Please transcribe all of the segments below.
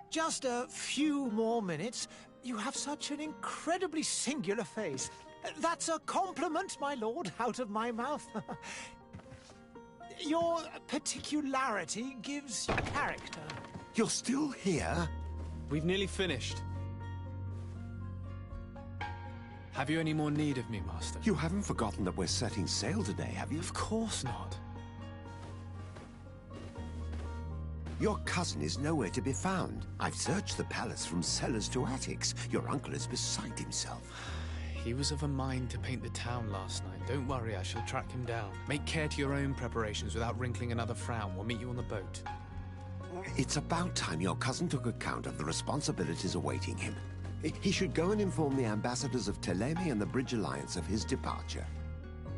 Just a few more minutes. You have such an incredibly singular face. That's a compliment, my lord, out of my mouth. Your particularity gives you character. You're still here? We've nearly finished. Have you any more need of me, Master? You haven't forgotten that we're setting sail today, have you? Of course not. Your cousin is nowhere to be found. I've searched the palace from cellars to attics. Your uncle is beside himself. He was of a mind to paint the town last night. Don't worry, I shall track him down. Make care to your own preparations without wrinkling another frown. We'll meet you on the boat. It's about time your cousin took account of the responsibilities awaiting him. He should go and inform the ambassadors of Telemi and the Bridge Alliance of his departure.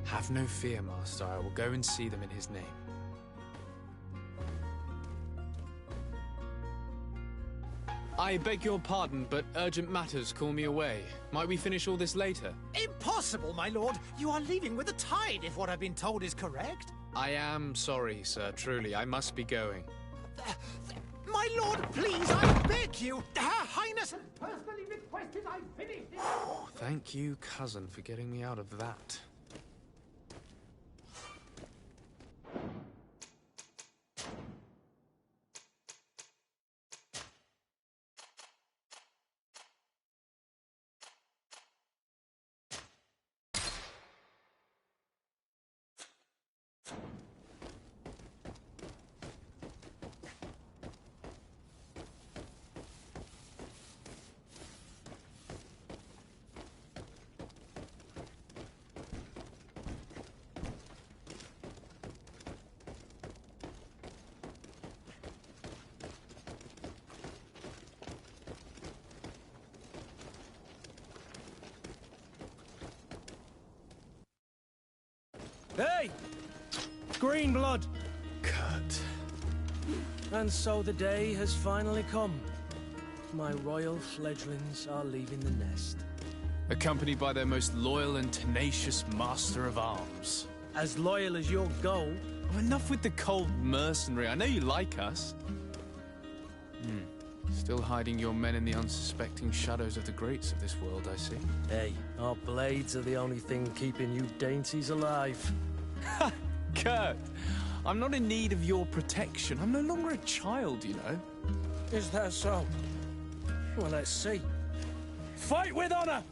Have no fear, Master. I will go and see them in his name. I beg your pardon, but urgent matters call me away. Might we finish all this later? Impossible, my lord. You are leaving with the tide, if what I've been told is correct. I am sorry, sir. Truly, I must be going. My lord, please, I beg you. Her Highness has personally requested I finish this. Thank you, cousin, for getting me out of that. Hey! Green blood! Kurt. And so the day has finally come. My royal fledglings are leaving the nest. Accompanied by their most loyal and tenacious master of arms. As loyal as you'll go. Oh, enough with the cold mercenary. I know you like us. Still hiding your men in the unsuspecting shadows of the greats of this world, I see. Hey, our blades are the only thing keeping you dainties alive. Ha! Kurt! I'm not in need of your protection. I'm no longer a child, you know. Is that so? Well, let's see. Fight with honor!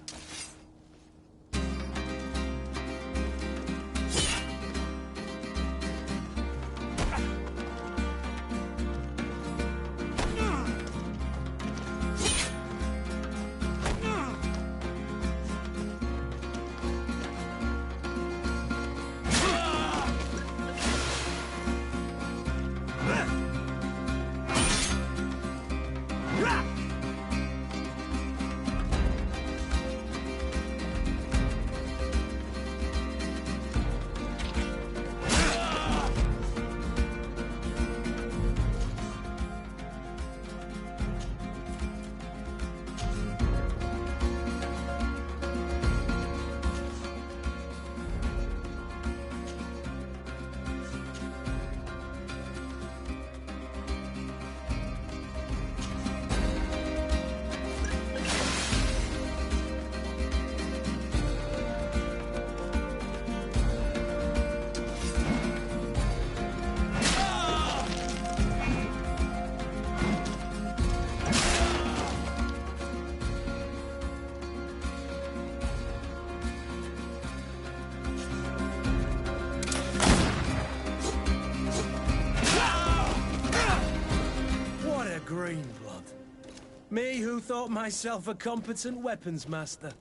Me who thought myself a competent weapons master.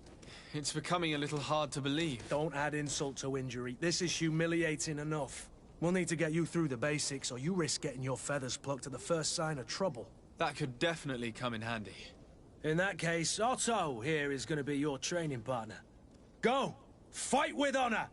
It's becoming a little hard to believe. Don't add insult to injury. This is humiliating enough. We'll need to get you through the basics, or you risk getting your feathers plucked at the first sign of trouble. That could definitely come in handy. In that case, Otto here is going to be your training partner. Go! Fight with honor!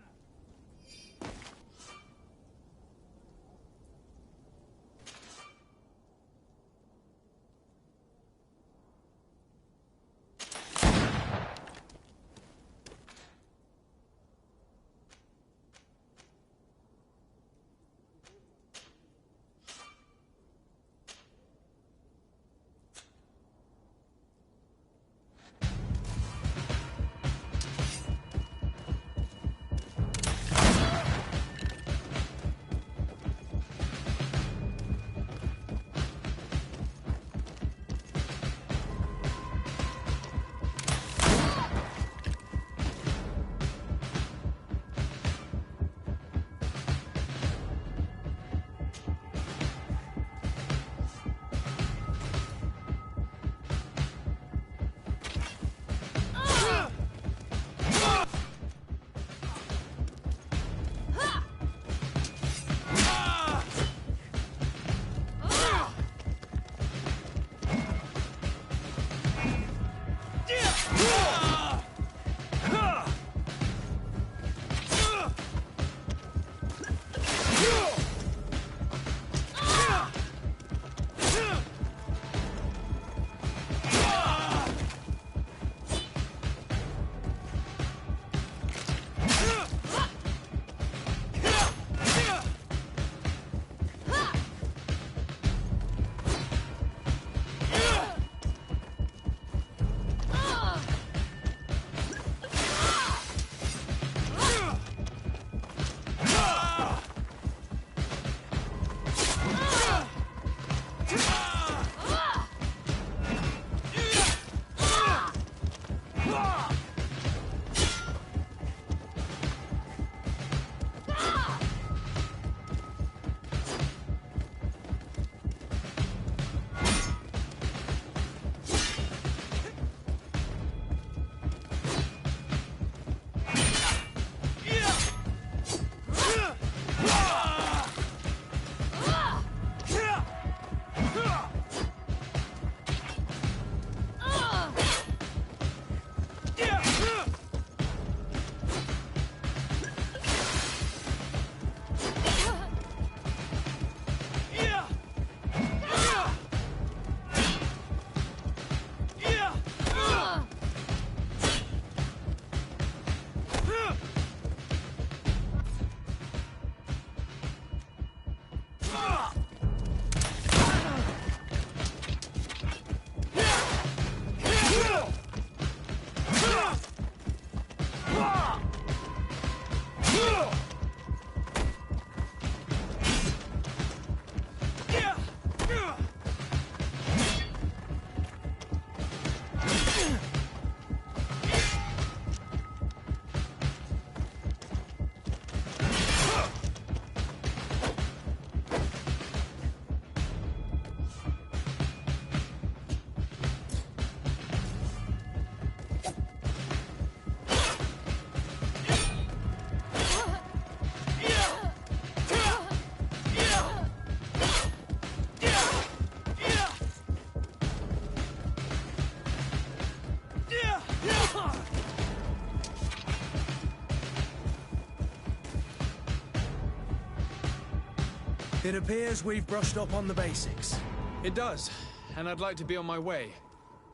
It appears we've brushed up on the basics. It does, and I'd like to be on my way.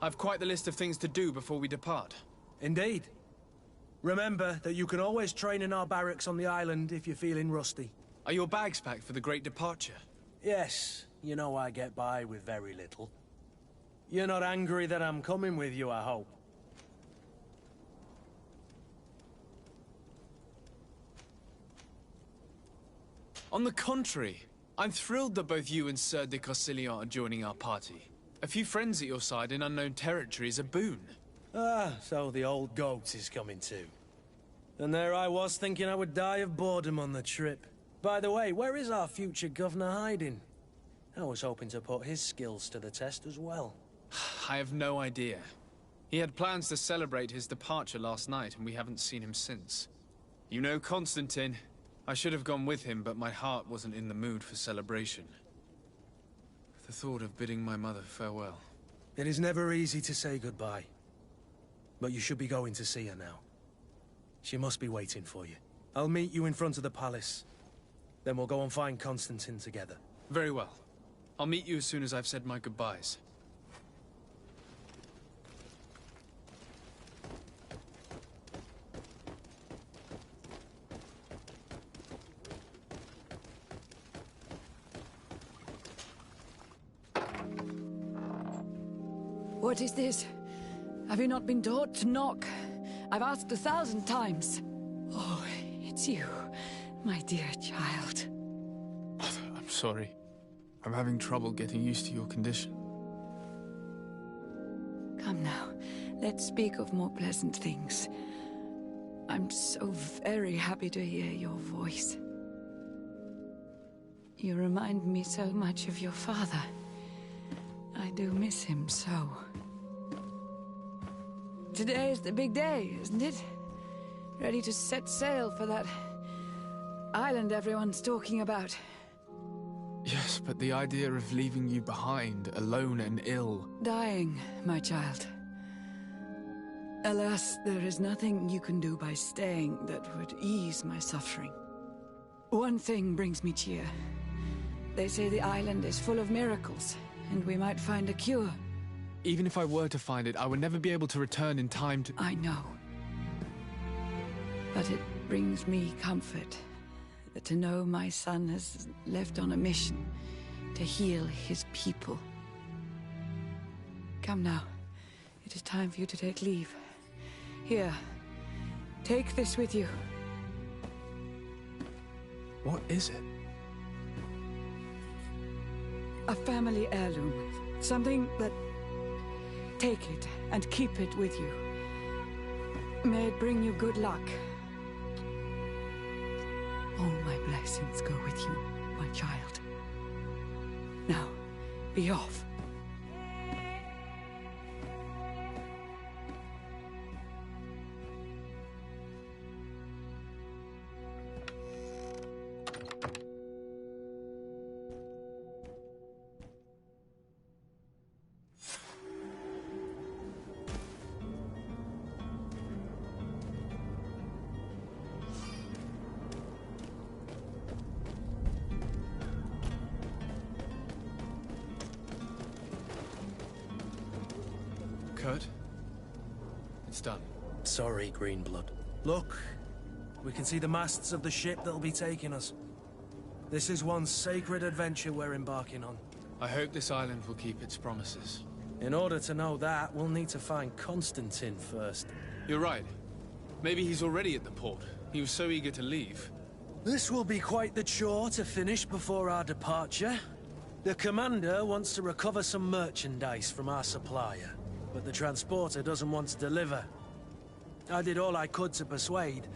I've quite the list of things to do before we depart. Indeed. Remember that you can always train in our barracks on the island if you're feeling rusty. Are your bags packed for the great departure? Yes, you know I get by with very little. You're not angry that I'm coming with you, I hope. On the contrary, I'm thrilled that both you and Sir de Corsillon are joining our party. A few friends at your side in unknown territory is a boon. Ah, so the old goat is coming too. And there I was thinking I would die of boredom on the trip. By the way, where is our future governor hiding? I was hoping to put his skills to the test as well. I have no idea. He had plans to celebrate his departure last night, and we haven't seen him since. You know Constantine. I should have gone with him, but my heart wasn't in the mood for celebration. The thought of bidding my mother farewell. It is never easy to say goodbye. But you should be going to see her now. She must be waiting for you. I'll meet you in front of the palace. Then we'll go and find Constantine together. Very well. I'll meet you as soon as I've said my goodbyes. What is this? Have you not been taught to knock? I've asked 1,000 times. Oh, it's you, my dear child. I'm sorry. I'm having trouble getting used to your condition. Come now, let's speak of more pleasant things. I'm so very happy to hear your voice. You remind me so much of your father. I do miss him so. Today is the big day, isn't it? Ready to set sail for that island everyone's talking about. Yes, but the idea of leaving you behind, alone and ill... Dying, my child. Alas, there is nothing you can do by staying that would ease my suffering. One thing brings me cheer. They say the island is full of miracles, and we might find a cure. Even if I were to find it, I would never be able to return in time to... I know. But it brings me comfort to know my son has left on a mission to heal his people. Come now. It is time for you to take leave. Here, take this with you. What is it? A family heirloom. Something that... Take it and keep it with you. May it bring you good luck. All my blessings go with you, my child. Now, be off. Kurt? It's done. Sorry, Greenblood. Look, we can see the masts of the ship that'll be taking us. This is one sacred adventure we're embarking on. I hope this island will keep its promises. In order to know that, we'll need to find Constantine first. You're right. Maybe he's already at the port. He was so eager to leave. This will be quite the chore to finish before our departure. The commander wants to recover some merchandise from our supplier, but the transporter doesn't want to deliver. I did all I could to persuade.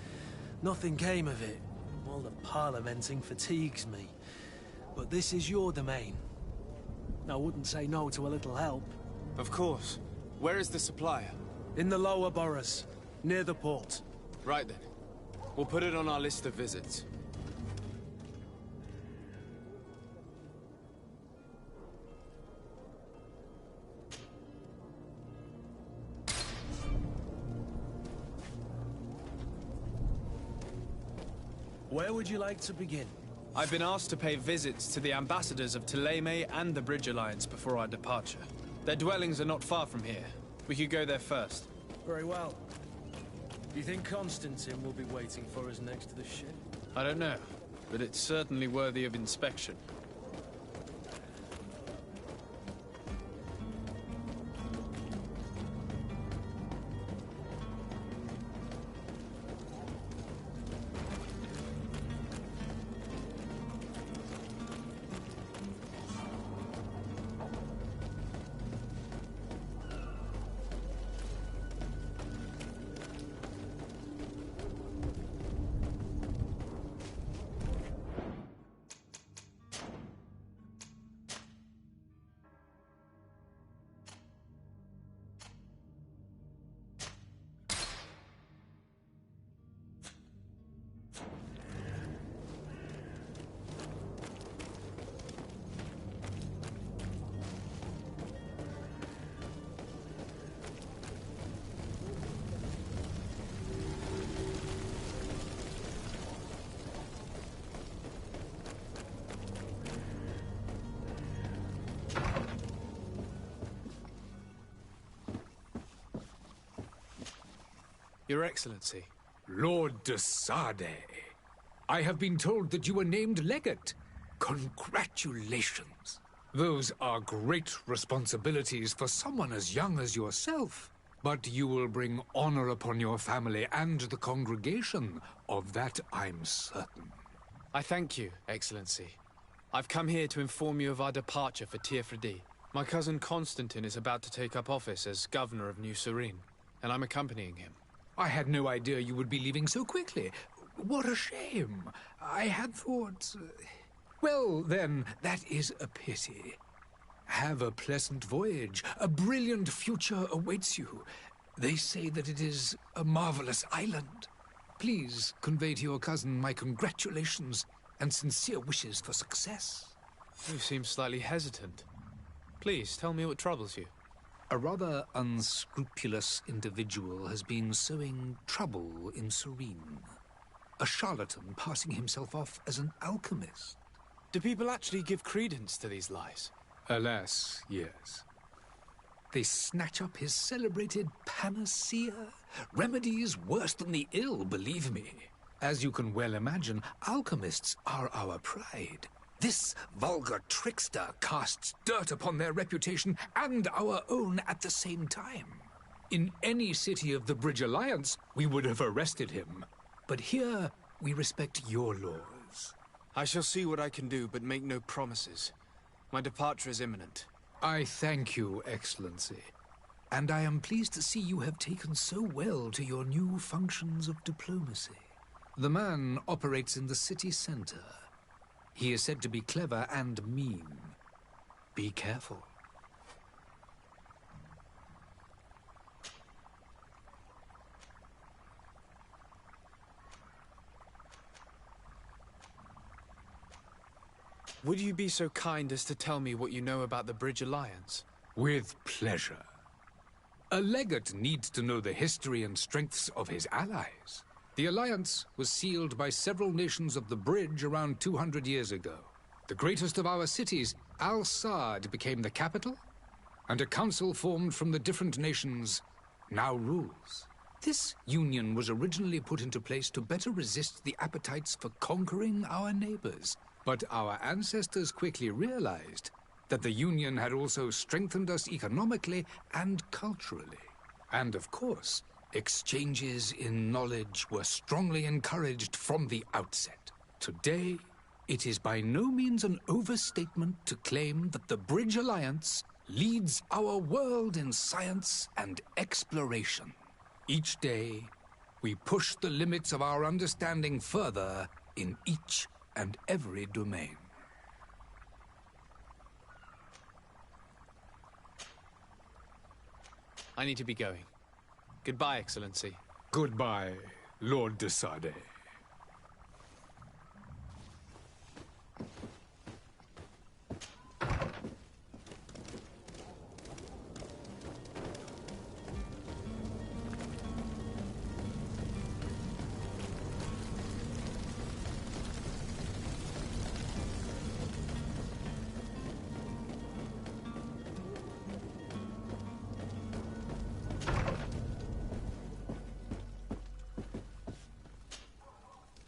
Nothing came of it. All the parliamenting fatigues me. But this is your domain. I wouldn't say no to a little help. Of course. Where is the supplier? In the lower boroughs, near the port. Right then. We'll put it on our list of visits. Where would you like to begin? I've been asked to pay visits to the ambassadors of Thélème and the Bridge Alliance before our departure. Their dwellings are not far from here. We could go there first. Very well. Do you think Constantine will be waiting for us next to the ship? I don't know, but it's certainly worthy of inspection. Your Excellency. Lord de Sade, I have been told that you were named legate. Congratulations. Those are great responsibilities for someone as young as yourself. But you will bring honor upon your family and the congregation. Of that I'm certain. I thank you, Excellency. I've come here to inform you of our departure for Tirfredi. My cousin Constantine is about to take up office as governor of New Serene, and I'm accompanying him. I had no idea you would be leaving so quickly. What a shame. I had thought... Well, then, that is a pity. Have a pleasant voyage. A brilliant future awaits you. They say that it is a marvelous island. Please convey to your cousin my congratulations and sincere wishes for success. You seem slightly hesitant. Please, tell me what troubles you. A rather unscrupulous individual has been sowing trouble in Serene. A charlatan passing himself off as an alchemist. Do people actually give credence to these lies? Alas, yes. They snatch up his celebrated panacea. Remedies worse than the ill, believe me. As you can well imagine, alchemists are our pride. This vulgar trickster casts dirt upon their reputation and our own at the same time. In any city of the Bridge Alliance, we would have arrested him. But here, we respect your laws. I shall see what I can do, but make no promises. My departure is imminent. I thank you, Excellency. And I am pleased to see you have taken so well to your new functions of diplomacy. The man operates in the city center. He is said to be clever and mean. Be careful. Would you be so kind as to tell me what you know about the Bridge Alliance? With pleasure. A legate needs to know the history and strengths of his allies. The alliance was sealed by several nations of the Bridge around 200 years ago. The greatest of our cities, Al-Sad, became the capital, and a council formed from the different nations now rules. This union was originally put into place to better resist the appetites for conquering our neighbors. But our ancestors quickly realized that the union had also strengthened us economically and culturally. And of course, exchanges in knowledge were strongly encouraged from the outset. Today, it is by no means an overstatement to claim that the Bridge Alliance leads our world in science and exploration. Each day, we push the limits of our understanding further in each and every domain. I need to be going. Goodbye, Excellency. Goodbye, Lord de Sade.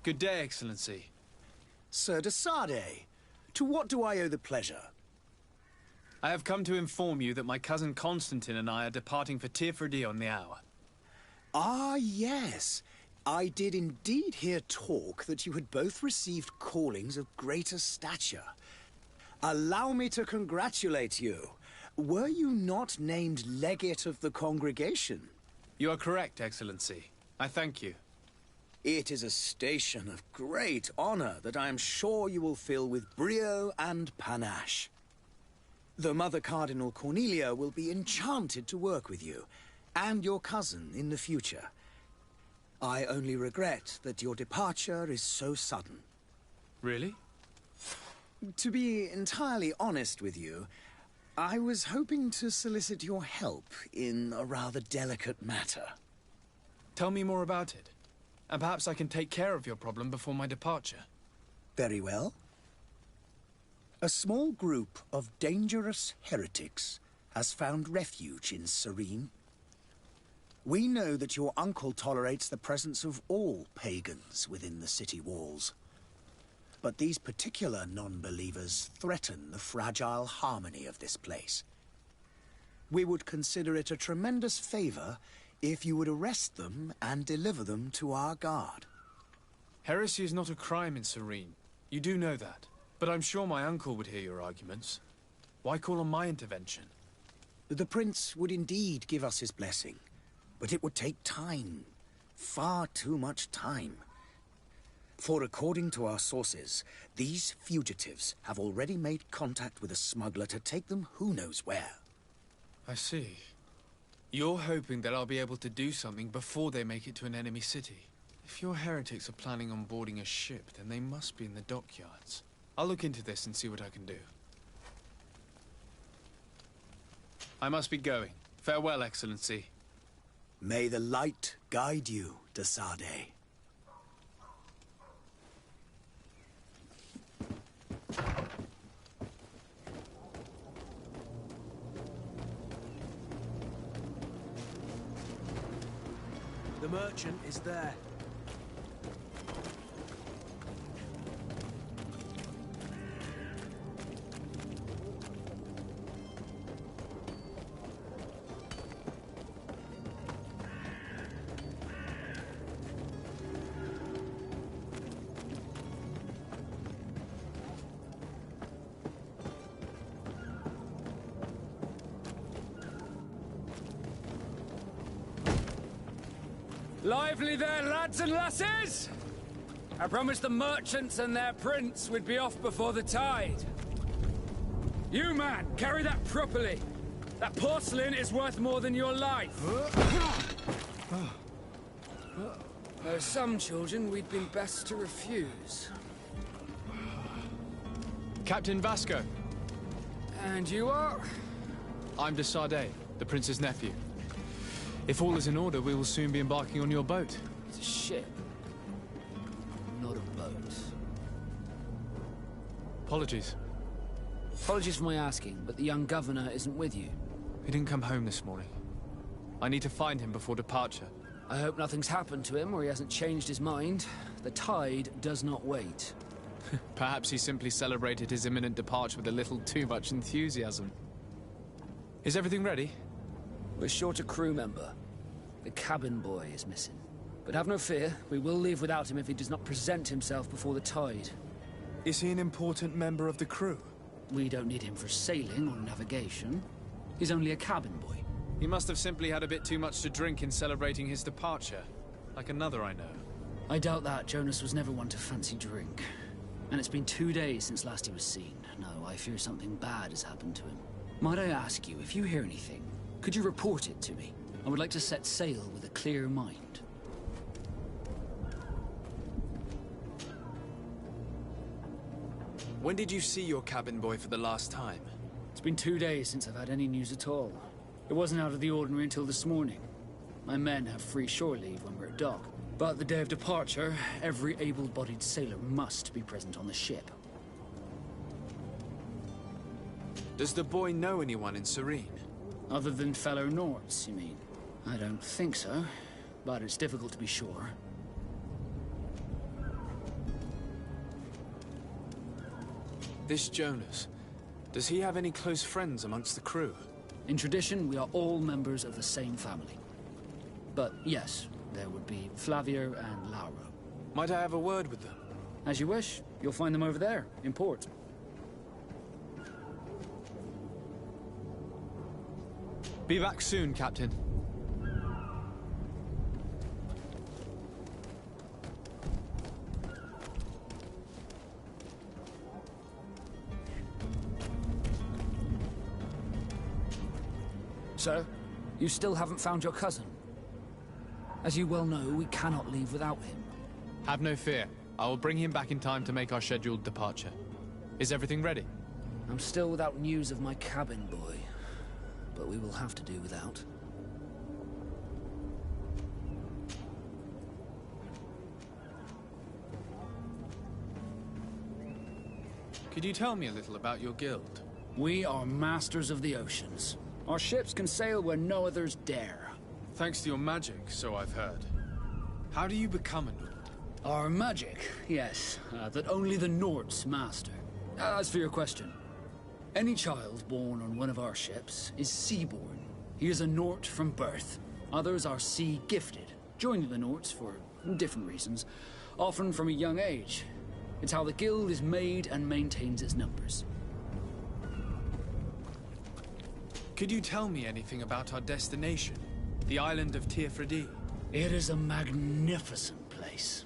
Good day, Excellency. Sir de Sardet, to what do I owe the pleasure? I have come to inform you that my cousin Constantine and I are departing for Tirfredi on the hour. Ah, yes. I did indeed hear talk that you had both received callings of greater stature. Allow me to congratulate you. Were you not named legate of the congregation? You are correct, Excellency. I thank you. It is a station of great honor that I am sure you will fill with brio and panache. The Mother Cardinal Cornelia will be enchanted to work with you, and your cousin in the future. I only regret that your departure is so sudden. Really? To be entirely honest with you, I was hoping to solicit your help in a rather delicate matter. Tell me more about it, and perhaps I can take care of your problem before my departure. Very well. A small group of dangerous heretics has found refuge in Serene. We know that your uncle tolerates the presence of all pagans within the city walls. But these particular non-believers threaten the fragile harmony of this place. We would consider it a tremendous favor if you would arrest them and deliver them to our guard. Heresy is not a crime in Serene. You do know that. But I'm sure my uncle would hear your arguments. Why call on my intervention? The prince would indeed give us his blessing. But it would take time. Far too much time. For according to our sources, these fugitives have already made contact with a smuggler to take them who knows where. I see. You're hoping that I'll be able to do something before they make it to an enemy city. If your heretics are planning on boarding a ship, then they must be in the dockyards. I'll look into this and see what I can do. I must be going. Farewell, Excellency. May the light guide you, de Sardet. The merchant is there. Lively there, lads and lasses! I promised the merchants and their prince we'd be off before the tide. You, man, carry that properly. That porcelain is worth more than your life. There are some children we'd been best to refuse. Captain Vasco. And you are? I'm de Sardet, the prince's nephew. If all is in order, we will soon be embarking on your boat. It's a ship, not a boat. Apologies. Apologies for my asking, but the young governor isn't with you. He didn't come home this morning. I need to find him before departure. I hope nothing's happened to him or he hasn't changed his mind. The tide does not wait. Perhaps he simply celebrated his imminent departure with a little too much enthusiasm. Is everything ready? We're short a crew member. The cabin boy is missing. But have no fear, we will leave without him if he does not present himself before the tide. Is he an important member of the crew? We don't need him for sailing or navigation. He's only a cabin boy. He must have simply had a bit too much to drink in celebrating his departure. Like another I know. I doubt that. Jonas was never one to fancy drink. And it's been 2 days since last he was seen. No, I fear something bad has happened to him. Might I ask you, if you hear anything, could you report it to me? I would like to set sail with a clear mind. When did you see your cabin boy for the last time? It's been 2 days since I've had any news at all. It wasn't out of the ordinary until this morning. My men have free shore leave when we're at dock. But the day of departure, every able-bodied sailor must be present on the ship. Does the boy know anyone in Serene? Other than fellow Nords, you mean? I don't think so, but it's difficult to be sure. This Jonas, does he have any close friends amongst the crew? In tradition, we are all members of the same family. But yes, there would be Flavio and Lauro. Might I have a word with them? As you wish. You'll find them over there, in port. Be back soon, Captain. Sir, you still haven't found your cousin. As you well know, we cannot leave without him. Have no fear. I will bring him back in time to make our scheduled departure. Is everything ready? I'm still without news of my cabin boy, but we will have to do without. Could you tell me a little about your guild? We are masters of the oceans. Our ships can sail where no others dare. Thanks to your magic, so I've heard. How do you become a Nord? Our magic, yes, that only the Nords master. As for your question, any child born on one of our ships is sea-born. He is a Nord from birth. Others are sea-gifted, joining the Nords for different reasons, often from a young age. It's how the guild is made and maintains its numbers. Could you tell me anything about our destination? The island of Teofredi? It is a magnificent place.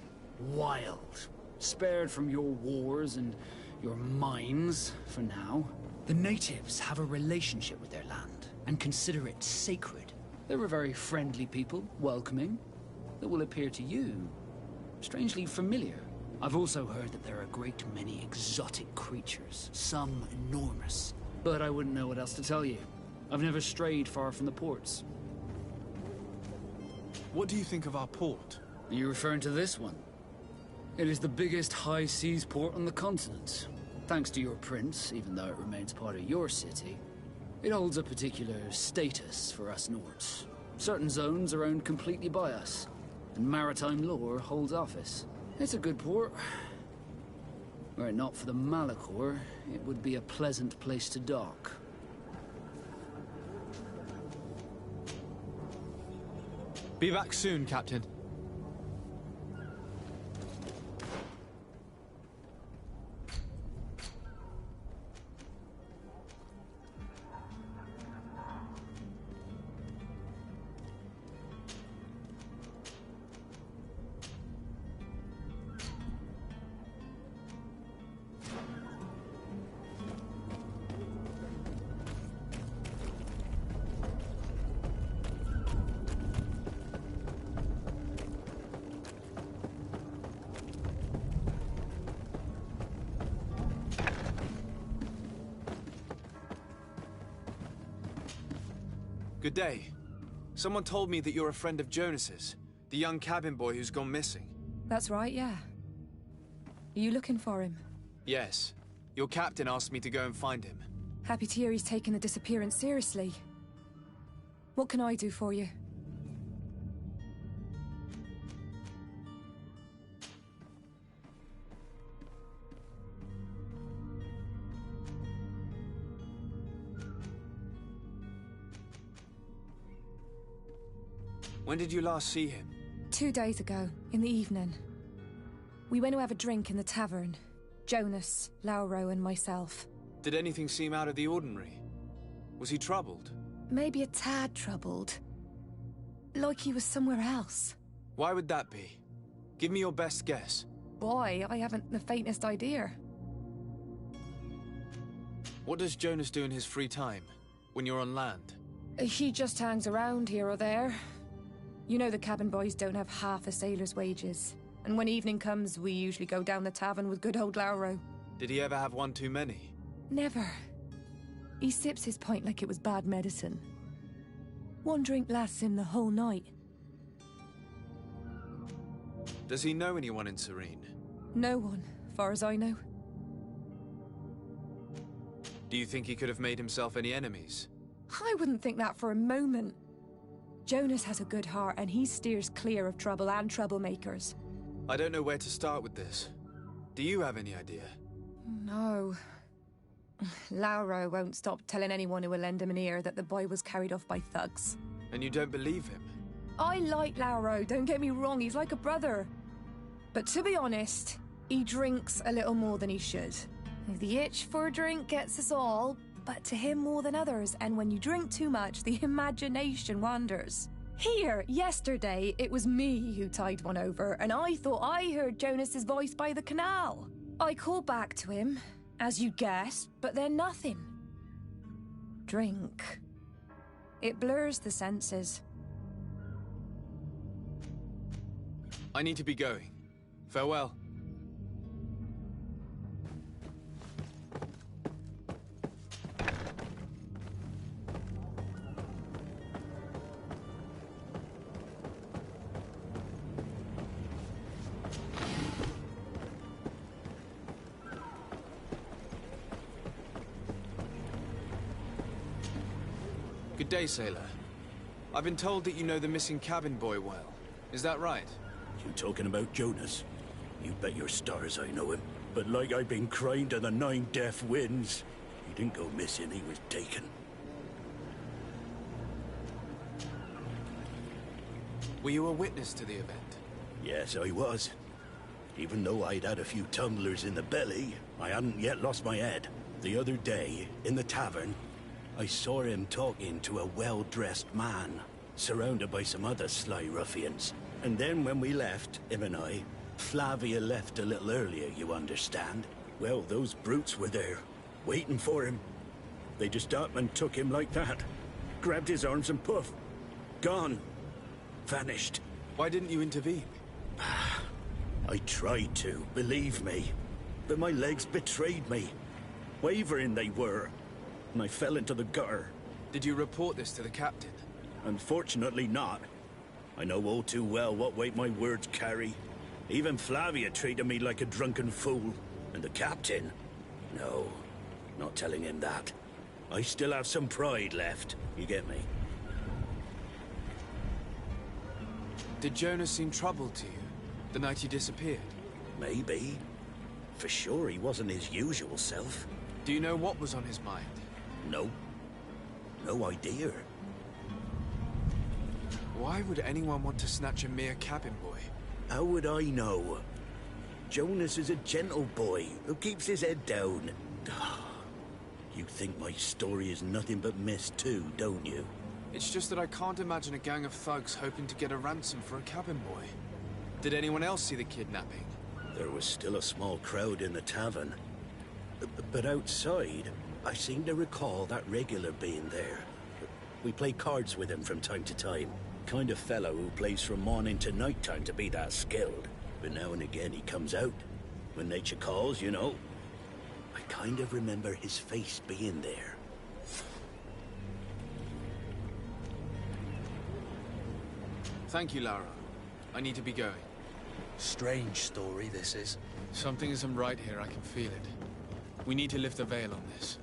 Wild. Spared from your wars and your mines, for now. The natives have a relationship with their land, and consider it sacred. They're a very friendly people, welcoming, that will appear to you strangely familiar. I've also heard that there are a great many exotic creatures, some enormous. But I wouldn't know what else to tell you. I've never strayed far from the ports. What do you think of our port? Are you referring to this one? It is the biggest high seas port on the continent. Thanks to your prince, even though it remains part of your city, it holds a particular status for us Nords. Certain zones are owned completely by us, and maritime law holds office. It's a good port. Were it not for the Malachor, it would be a pleasant place to dock. Be back soon, Captain. Good day. Someone told me that you're a friend of Jonas's, the young cabin boy who's gone missing. That's right, yeah. Are you looking for him? Yes. Your captain asked me to go and find him. Happy to hear he's taken the disappearance seriously. What can I do for you? When did you last see him? 2 days ago, in the evening. We went to have a drink in the tavern. Jonas, Lauro and myself. Did anything seem out of the ordinary? Was he troubled? Maybe a tad troubled. Like he was somewhere else. Why would that be? Give me your best guess. Boy, I haven't the faintest idea. What does Jonas do in his free time, when you're on land? He just hangs around here or there. You know the cabin boys don't have half a sailor's wages. And when evening comes, we usually go down the tavern with good old Lauro. Did he ever have one too many? Never. He sips his pint like it was bad medicine. One drink lasts him the whole night. Does he know anyone in Serene? No one, far as I know. Do you think he could have made himself any enemies? I wouldn't think that for a moment. Jonas has a good heart and he steers clear of trouble and troublemakers. I don't know where to start with this. Do you have any idea? No. Lauro won't stop telling anyone who will lend him an ear that the boy was carried off by thugs. And you don't believe him? I like Lauro, don't get me wrong, he's like a brother. But to be honest, he drinks a little more than he should. The itch for a drink gets us all, but to him more than others, and when you drink too much, the imagination wanders. Here, yesterday, it was me who tied one over, and I thought I heard Jonas's voice by the canal. I called back to him, as you guessed, but then nothing. Drink. It blurs the senses. I need to be going. Farewell. Good day, sailor. I've been told that you know the missing cabin boy well. Is that right? You talking about Jonas? You bet your stars I know him. But like I've been crying to the 9 deaf winds, he didn't go missing, he was taken. Were you a witness to the event? Yes, I was. Even though I'd had a few tumblers in the belly, I hadn't yet lost my head. The other day, in the tavern, I saw him talking to a well-dressed man, surrounded by some other sly ruffians. And then when we left, him and I, Flavia left a little earlier, you understand. Well, those brutes were there, waiting for him. They just up and took him like that. Grabbed his arms and poof. Gone. Vanished. Why didn't you intervene? I tried to, believe me. But my legs betrayed me. Wavering they were. And I fell into the gutter. Did you report this to the captain? Unfortunately not. I know all too well what weight my words carry. Even Flavia treated me like a drunken fool. And the captain? No, not telling him that. I still have some pride left, you get me? Did Jonas seem troubled to you, the night he disappeared? Maybe. For sure he wasn't his usual self. Do you know what was on his mind? No. No idea. Why would anyone want to snatch a mere cabin boy? How would I know? Jonas is a gentle boy who keeps his head down. You think my story is nothing but mist too, don't you? It's just that I can't imagine a gang of thugs hoping to get a ransom for a cabin boy. Did anyone else see the kidnapping? There was still a small crowd in the tavern. But outside, I seem to recall that regular being there. We play cards with him from time to time. Kind of fellow who plays from morning to night time to be that skilled. But now and again he comes out. When nature calls, you know. I kind of remember his face being there. Thank you, Lara. I need to be going. Strange story, this is. Something isn't right here, I can feel it. We need to lift the veil on this.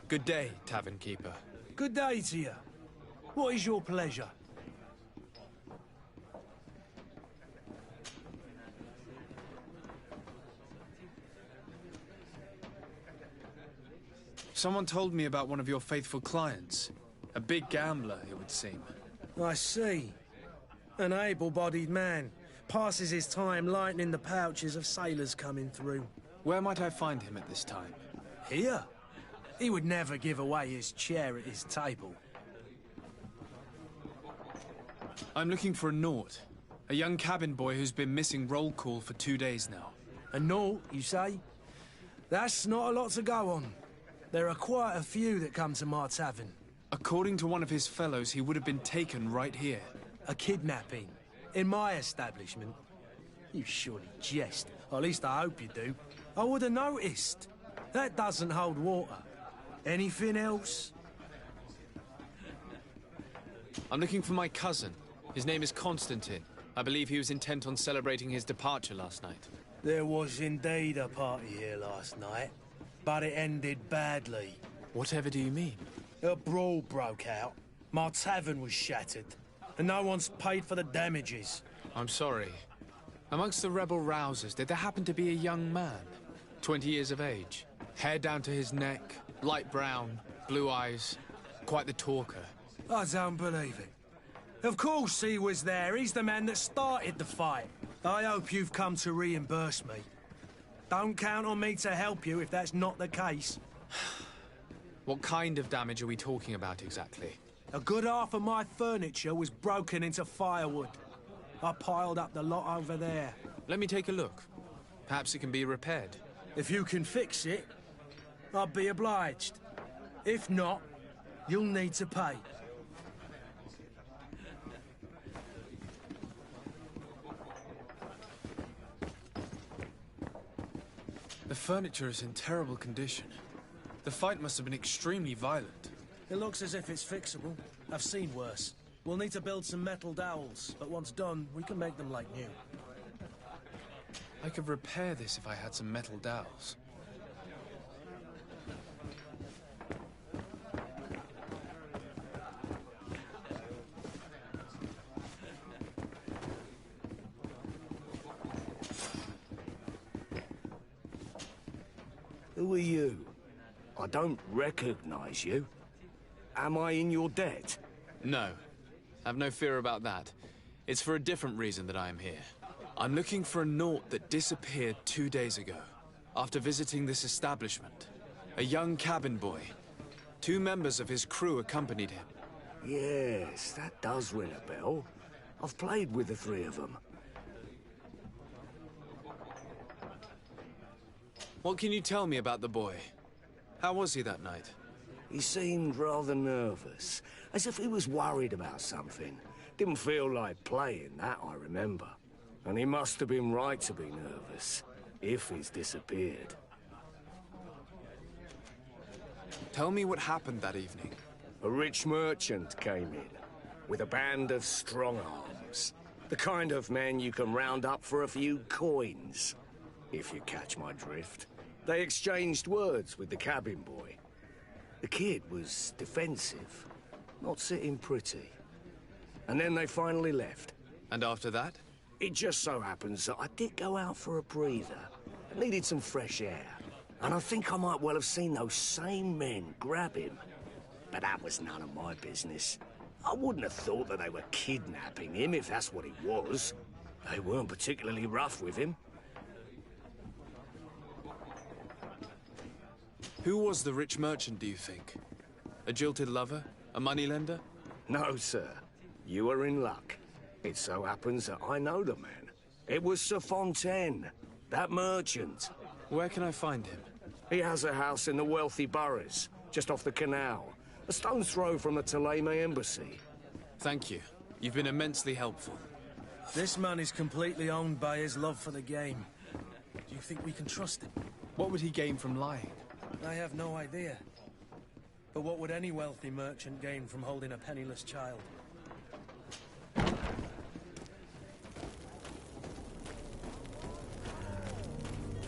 Good day, tavern keeper. Good day to you. What is your pleasure? Someone told me about one of your faithful clients. A big gambler, it would seem. I see. An able-bodied man, passes his time lightening the pouches of sailors coming through. Where might I find him at this time? Here? He would never give away his chair at his table. I'm looking for a Naut. A young cabin boy who's been missing roll call for 2 days now. A Naut, you say? That's not a lot to go on. There are quite a few that come to my tavern. According to one of his fellows, he would have been taken right here. A kidnapping? In my establishment? You surely jest. Or at least I hope you do. I would have noticed. That doesn't hold water. Anything else? I'm looking for my cousin. His name is Constantine. I believe he was intent on celebrating his departure last night. There was indeed a party here last night, but it ended badly. Whatever do you mean? A brawl broke out. My tavern was shattered, and no one's paid for the damages. I'm sorry. Amongst the rebel rousers, did there happen to be a young man? 20 years of age. Hair down to his neck, light brown, blue eyes. Quite the talker. I don't believe it. Of course he was there. He's the man that started the fight. I hope you've come to reimburse me. Don't count on me to help you if that's not the case. What kind of damage are we talking about exactly? A good half of my furniture was broken into firewood. I piled up the lot over there. Let me take a look. Perhaps it can be repaired. If you can fix it, I'll be obliged. If not, you'll need to pay. The furniture is in terrible condition. The fight must have been extremely violent. It looks as if it's fixable. I've seen worse. We'll need to build some metal dowels, but once done, we can make them like new. I could repair this if I had some metal dowels. Who are you? I don't recognize you. Am I in your debt? No. Have no fear about that. It's for a different reason that I am here. I'm looking for a Naut that disappeared 2 days ago, after visiting this establishment. A young cabin boy. 2 members of his crew accompanied him. Yes, that does ring a bell. I've played with the 3 of them. What can you tell me about the boy? How was he that night? He seemed rather nervous, as if he was worried about something. Didn't feel like playing, that I remember. And he must have been right to be nervous, if he's disappeared. Tell me what happened that evening. A rich merchant came in, with a band of strong arms. The kind of men you can round up for a few coins, if you catch my drift. They exchanged words with the cabin boy. The kid was defensive, not sitting pretty. And then they finally left. And after that? It just so happens that I did go out for a breather. I needed some fresh air. And I think I might well have seen those same men grab him. But that was none of my business. I wouldn't have thought that they were kidnapping him if that's what he was. They weren't particularly rough with him. Who was the rich merchant, do you think? A jilted lover? A moneylender? No, sir. You are in luck. It so happens that I know the man. It was Sir Fontaine, that merchant. Where can I find him? He has a house in the wealthy boroughs, just off the canal. A stone's throw from the Thélème embassy. Thank you. You've been immensely helpful. This man is completely owned by his love for the game. Do you think we can trust him? What would he gain from lying? I have no idea. But what would any wealthy merchant gain from holding a penniless child?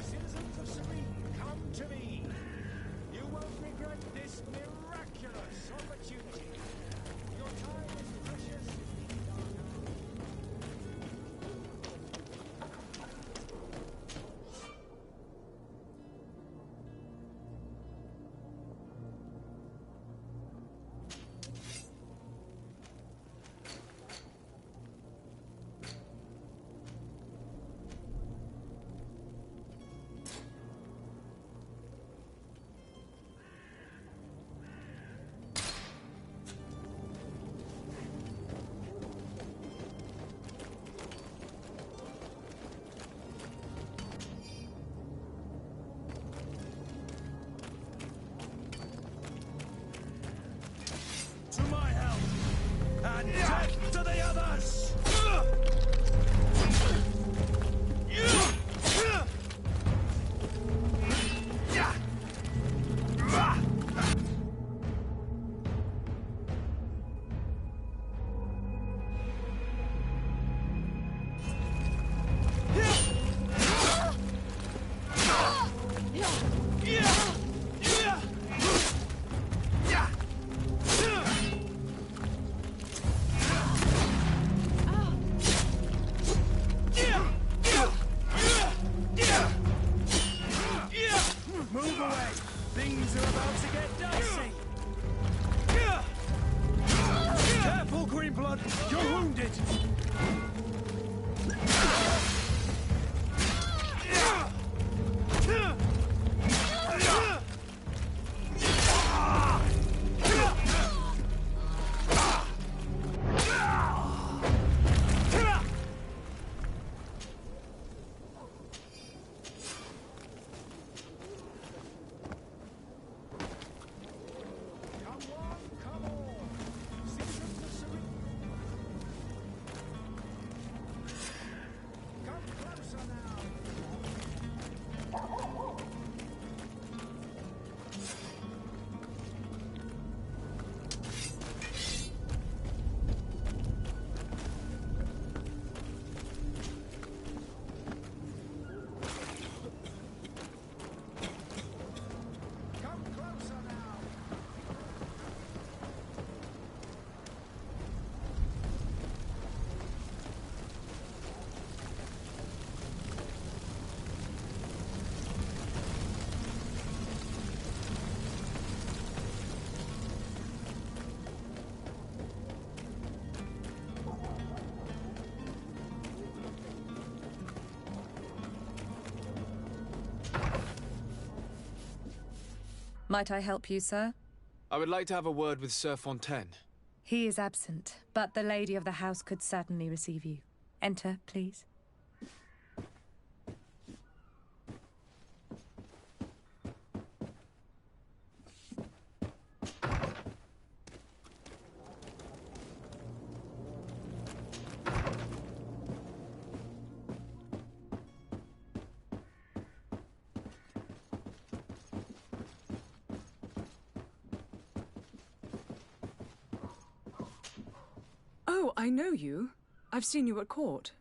Citizens of Serene, come to me. You won't regret this miraculous opportunity. Your time is precious. blood! You're wounded! Might I help you, sir? I would like to have a word with Sir Fontaine. He is absent, but the lady of the house could certainly receive you. Enter, please. Oh, I know you. I've seen you at court.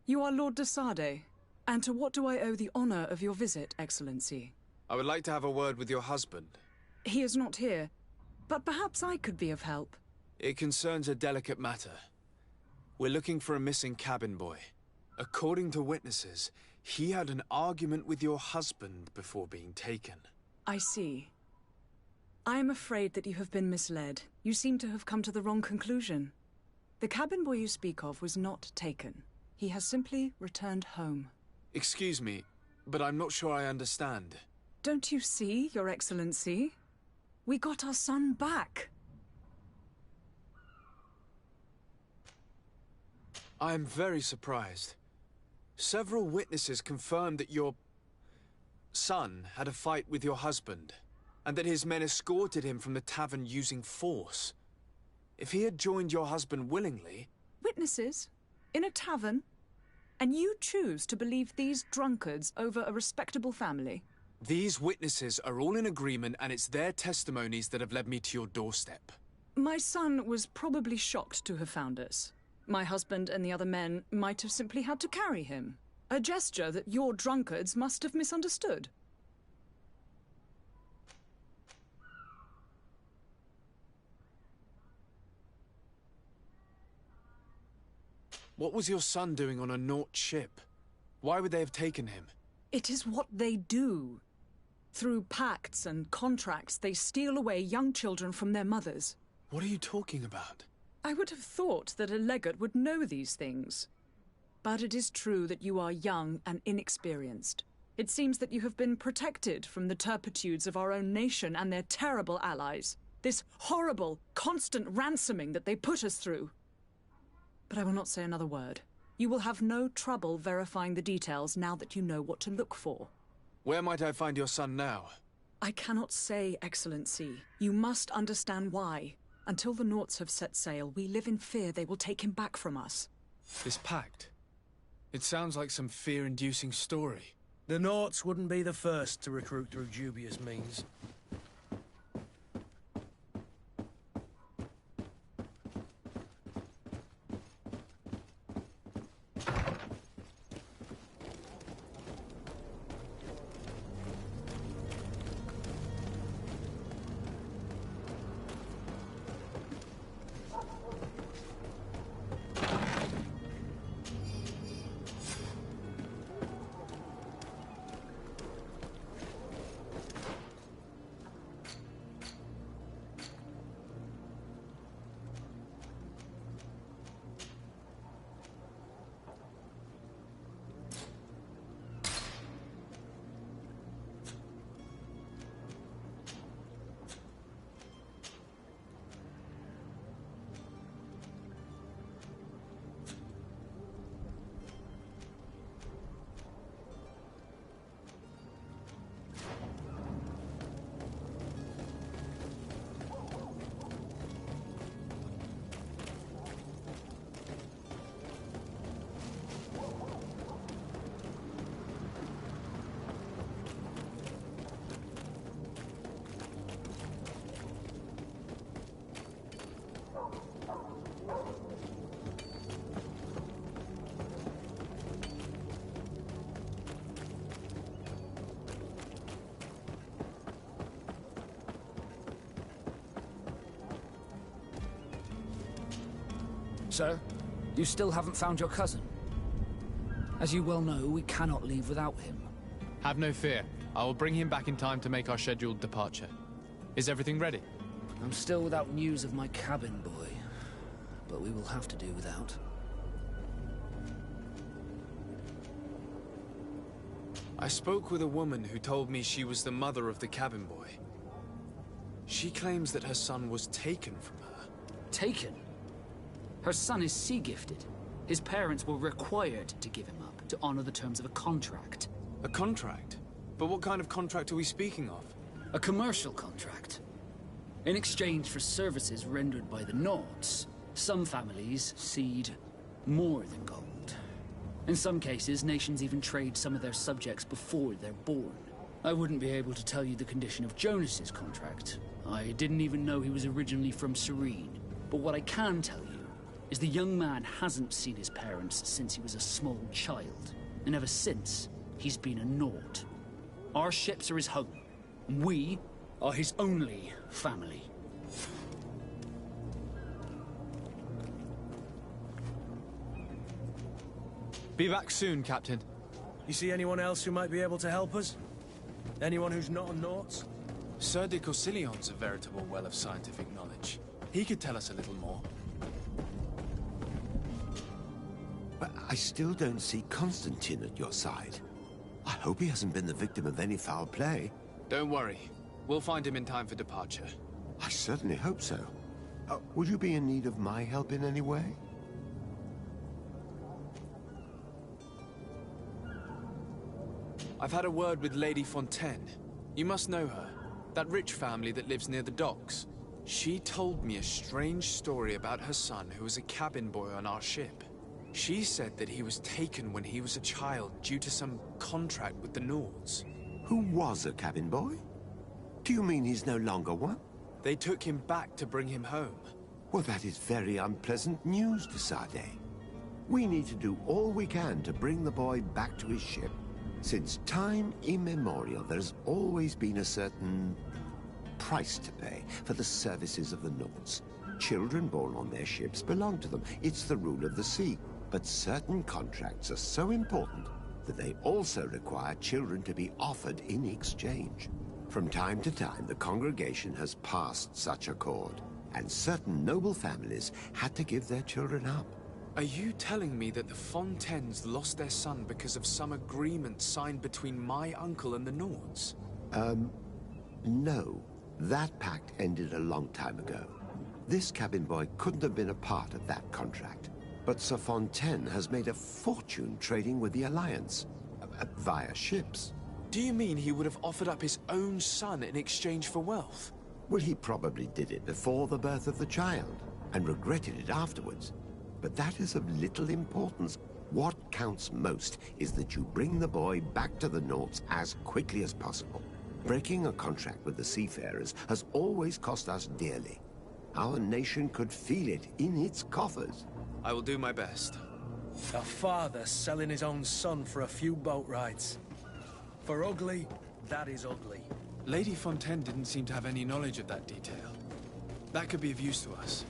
You are Lord de Sade. And to what do I owe the honor of your visit, Excellency? I would like to have a word with your husband. He is not here, but perhaps I could be of help. It concerns a delicate matter. We're looking for a missing cabin boy. According to witnesses, he had an argument with your husband before being taken. I see. I am afraid that you have been misled. You seem to have come to the wrong conclusion. The cabin boy you speak of was not taken. He has simply returned home. Excuse me, but I'm not sure I understand. Don't you see, Your Excellency? We got our son back. I am very surprised. Several witnesses confirmed that your son had a fight with your husband, and that his men escorted him from the tavern using force. If he had joined your husband willingly... Witnesses? In a tavern? And you choose to believe these drunkards over a respectable family? These witnesses are all in agreement, and it's their testimonies that have led me to your doorstep. My son was probably shocked to have found us. My husband and the other men might have simply had to carry him. A gesture that your drunkards must have misunderstood. What was your son doing on a Naut ship? Why would they have taken him? It is what they do. Through pacts and contracts, they steal away young children from their mothers. What are you talking about? I would have thought that a legate would know these things. But it is true that you are young and inexperienced. It seems that you have been protected from the turpitudes of our own nation and their terrible allies. This horrible, constant ransoming that they put us through. But I will not say another word. You will have no trouble verifying the details now that you know what to look for. Where might I find your son now? I cannot say, Excellency. You must understand why. Until the Nauts have set sail, we live in fear they will take him back from us. This pact? It sounds like some fear-inducing story. The Nauts wouldn't be the first to recruit through dubious means. Sir, you still haven't found your cousin. As you well know, we cannot leave without him. Have no fear. I will bring him back in time to make our scheduled departure. Is everything ready? I'm still without news of my cabin boy, but we will have to do without. I spoke with a woman who told me she was the mother of the cabin boy. She claims that her son was taken from her. Taken? Her son is sea-gifted. His parents were required to give him up to honor the terms of a contract. A contract? But what kind of contract are we speaking of? A commercial contract. In exchange for services rendered by the Nords, some families cede more than gold. In some cases, nations even trade some of their subjects before they're born. I wouldn't be able to tell you the condition of Jonas's contract. I didn't even know he was originally from Serene. But what I can tell you is the young man hasn't seen his parents since he was a small child. And ever since, he's been a Nord. Our ships are his home. We are his only family. Be back soon, Captain. You see anyone else who might be able to help us? Anyone who's not a Naut? Sir de Corsillion's a veritable well of scientific knowledge. He could tell us a little more. But I still don't see Constantine at your side. I hope he hasn't been the victim of any foul play. Don't worry. We'll find him in time for departure. I certainly hope so. Would you be in need of my help in any way? I've had a word with Lady Fontaine. You must know her. That rich family that lives near the docks. She told me a strange story about her son who was a cabin boy on our ship. She said that he was taken when he was a child due to some contract with the Nords. Who was a cabin boy? Do you mean he's no longer one? They took him back to bring him home. Well, that is very unpleasant news, de Sade. We need to do all we can to bring the boy back to his ship. Since time immemorial, there's always been a certain price to pay for the services of the Nords. Children born on their ships belong to them. It's the rule of the sea. But certain contracts are so important that they also require children to be offered in exchange. From time to time, the congregation has passed such accord, and certain noble families had to give their children up. Are you telling me that the Fontaines lost their son because of some agreement signed between my uncle and the Nords? No. That pact ended a long time ago. This cabin boy couldn't have been a part of that contract. But Sir Fontaine has made a fortune trading with the Alliance, via ships. Do you mean he would have offered up his own son in exchange for wealth? Well, he probably did it before the birth of the child, and regretted it afterwards. But that is of little importance. What counts most is that you bring the boy back to the Nords as quickly as possible. Breaking a contract with the seafarers has always cost us dearly. Our nation could feel it in its coffers. I will do my best. A father selling his own son for a few boat rides. For ugly, that is ugly. Lady Fontaine didn't seem to have any knowledge of that detail. That could be of use to us.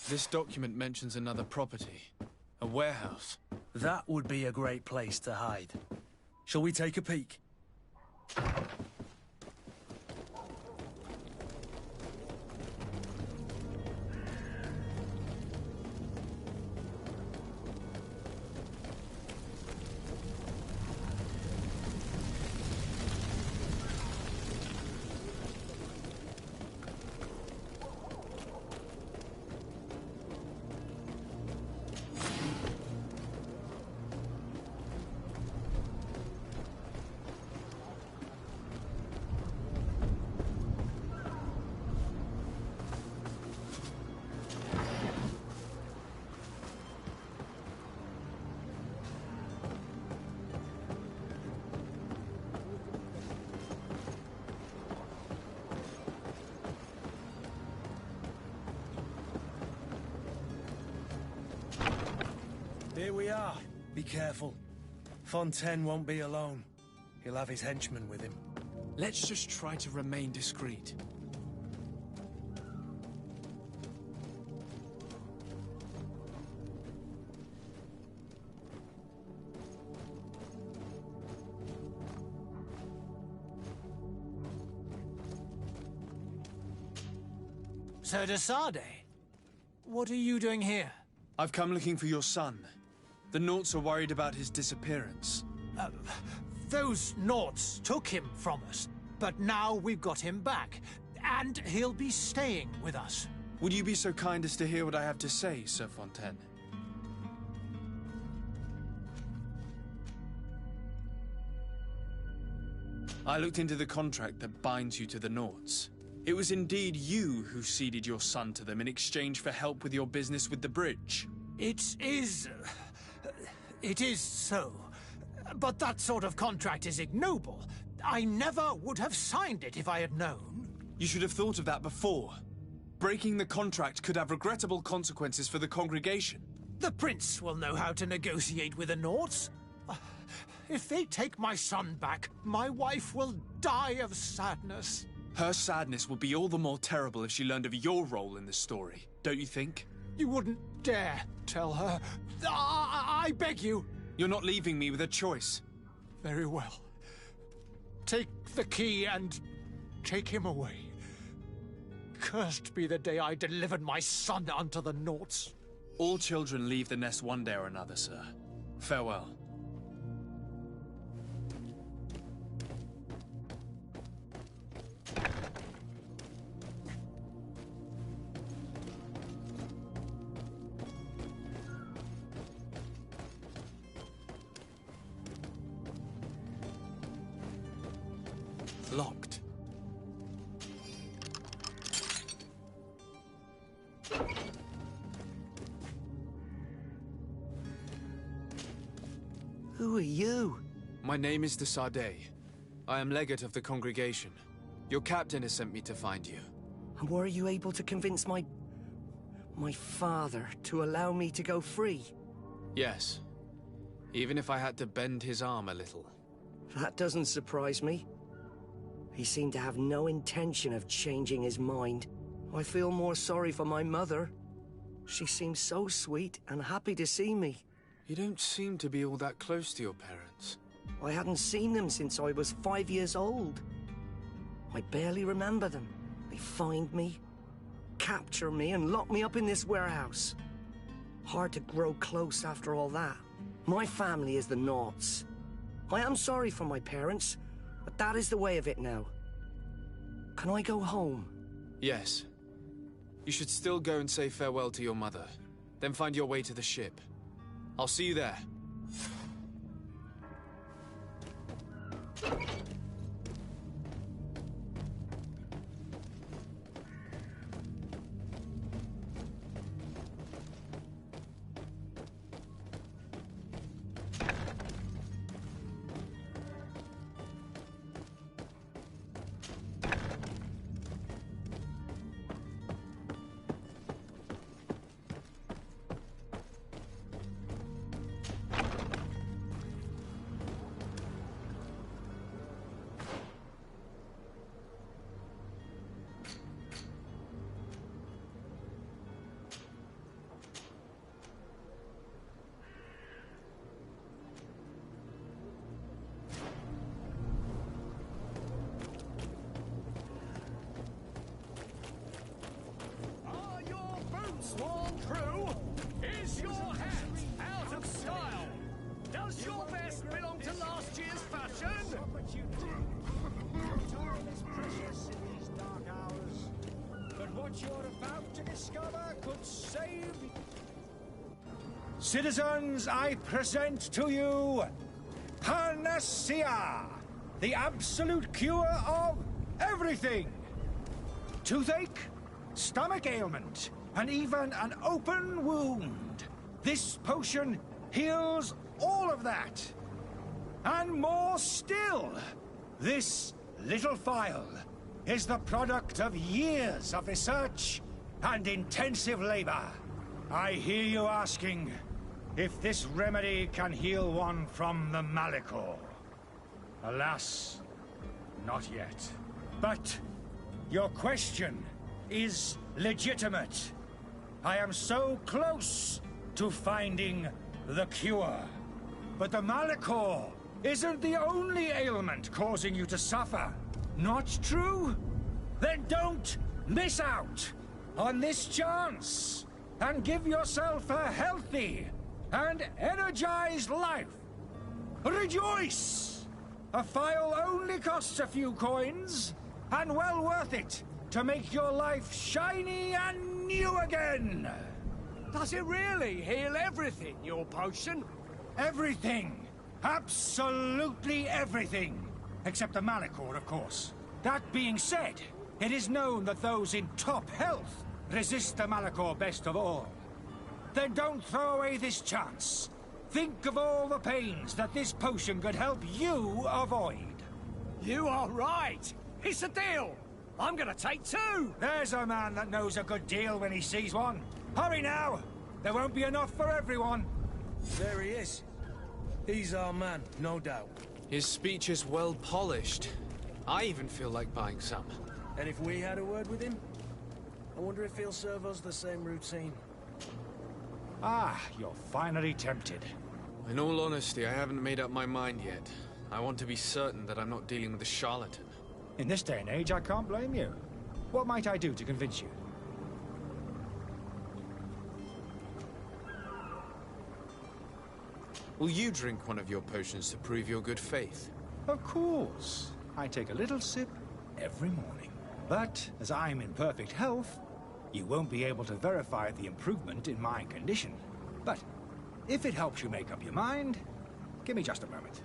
This document mentions another property. A warehouse. That would be a great place to hide. Shall we take a peek? we are. Be careful. Fontaine won't be alone. He'll have his henchmen with him. Let's just try to remain discreet. Sir de Sade, what are you doing here? I've come looking for your son. The Naughts are worried about his disappearance. Those Naughts took him from us, but now we've got him back, and he'll be staying with us. Would you be so kind as to hear what I have to say, Sir Fontaine? I looked into the contract that binds you to the Naughts. It was indeed you who ceded your son to them in exchange for help with your business with the bridge. It is so. But that sort of contract is ignoble. I never would have signed it if I had known. You should have thought of that before. Breaking the contract could have regrettable consequences for the congregation. The prince will know how to negotiate with the Naughts. If they take my son back, my wife will die of sadness. Her sadness would be all the more terrible if she learned of your role in the story, don't you think? You wouldn't dare tell her. I beg you. You're not leaving me with a choice. Very well. Take the key and take him away. Cursed be the day I delivered my son unto the Naughts. All children leave the nest one day or another, sir. Farewell. Locked. Who are you? My name is de Sade. I am legate of the congregation. Your captain has sent me to find you. And were you able to convince my father to allow me to go free? Yes. Even if I had to bend his arm a little. That doesn't surprise me. He seemed to have no intention of changing his mind. I feel more sorry for my mother. She seemed so sweet and happy to see me. You don't seem to be all that close to your parents. I hadn't seen them since I was 5 years old. I barely remember them. They find me, capture me, and lock me up in this warehouse. Hard to grow close after all that. My family is the Naughts. I am sorry for my parents, but that is the way of it now. Can I go home? Yes. You should still go and say farewell to your mother. Then find your way to the ship. I'll see you there. Sworn crew, is your hat out of style? Does your vest belong to last year's fashion? Time is precious in these dark hours, but what you're about to discover could save... Citizens, I present to you Panacea, the absolute cure of everything. Toothache, stomach ailment, and even an open wound. This potion heals all of that. And more still. This little phial is the product of years of research and intensive labor. I hear you asking, if this remedy can heal one from the Malachor. Alas, not yet. But your question is legitimate. I am so close to finding the cure. But the Malachor isn't the only ailment causing you to suffer. Not true? Then don't miss out on this chance and give yourself a healthy and energized life. Rejoice! A phial only costs a few coins, and well worth it to make your life shiny and new again. Does it really heal everything, your potion? Everything. Absolutely everything. Except the Malachor, of course. That being said, it is known that those in top health resist the Malachor best of all. Then don't throw away this chance. Think of all the pains that this potion could help you avoid. You are right. It's a deal. I'm gonna take 2. There's a man that knows a good deal when he sees one. Hurry now. There won't be enough for everyone. There he is. He's our man, no doubt. His speech is well polished. I even feel like buying some. And if we had a word with him, I wonder if he'll serve us the same routine. Ah, you're finally tempted. In all honesty, I haven't made up my mind yet. I want to be certain that I'm not dealing with a charlatan. In this day and age, I can't blame you. What might I do to convince you? Will you drink one of your potions to prove your good faith? Of course. I take a little sip every morning. But as I'm in perfect health, you won't be able to verify the improvement in my condition. But if it helps you make up your mind, give me just a moment.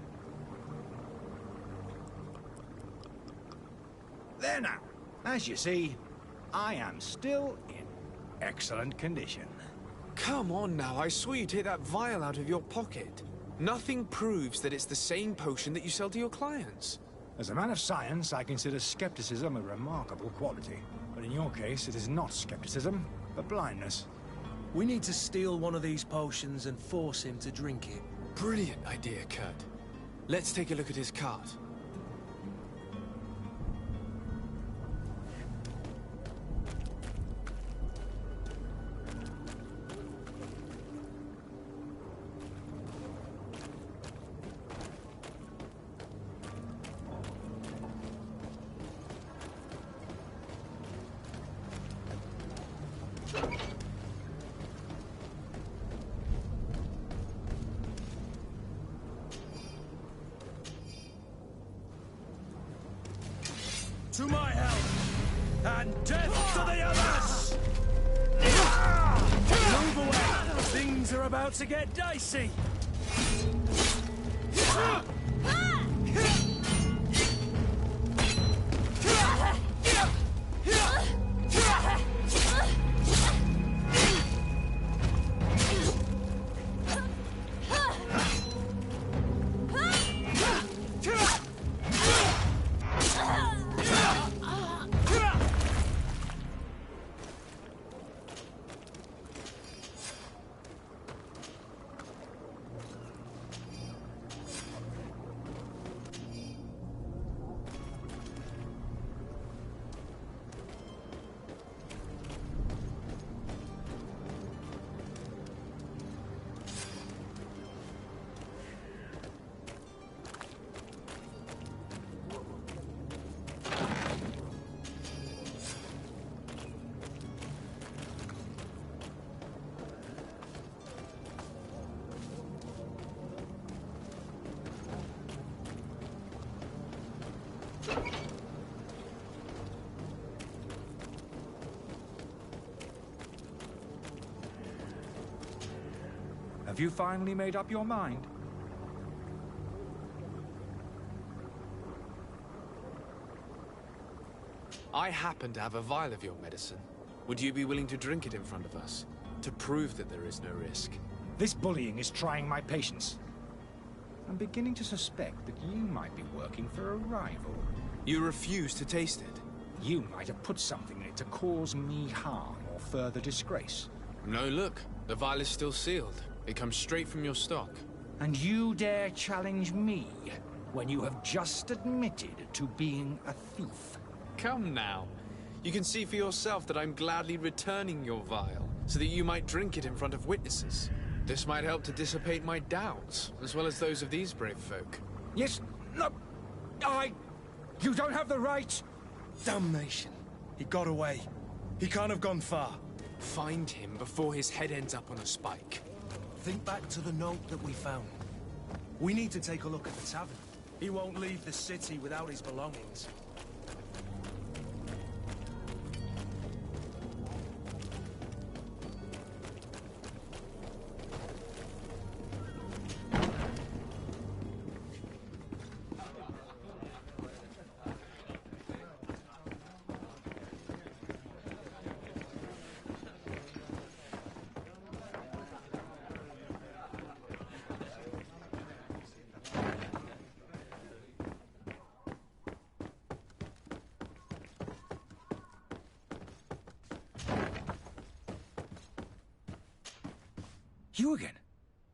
There now. As you see, I am still in excellent condition. Come on now, I swear you take that vial out of your pocket. Nothing proves that it's the same potion that you sell to your clients. As a man of science, I consider skepticism a remarkable quality. But in your case, it is not skepticism, but blindness. We need to steal one of these potions and force him to drink it. Brilliant idea, Kurt. Let's take a look at his cart. To my help, and death to the others! Move away! Things are about to get dicey! Have you finally made up your mind? I happen to have a vial of your medicine. Would you be willing to drink it in front of us? To prove that there is no risk? This bullying is trying my patience. I'm beginning to suspect that you might be working for a rival. You refuse to taste it? You might have put something in it to cause me harm or further disgrace. No, look. The vial is still sealed. It comes straight from your stock. And you dare challenge me when you have just admitted to being a thief? Come now. You can see for yourself that I'm gladly returning your vial, so that you might drink it in front of witnesses. This might help to dissipate my doubts, as well as those of these brave folk. Yes, no, You don't have the right! Damnation. He got away. He can't have gone far. Find him before his head ends up on a spike. Think back to the note that we found. We need to take a look at the tavern. He won't leave the city without his belongings. You again?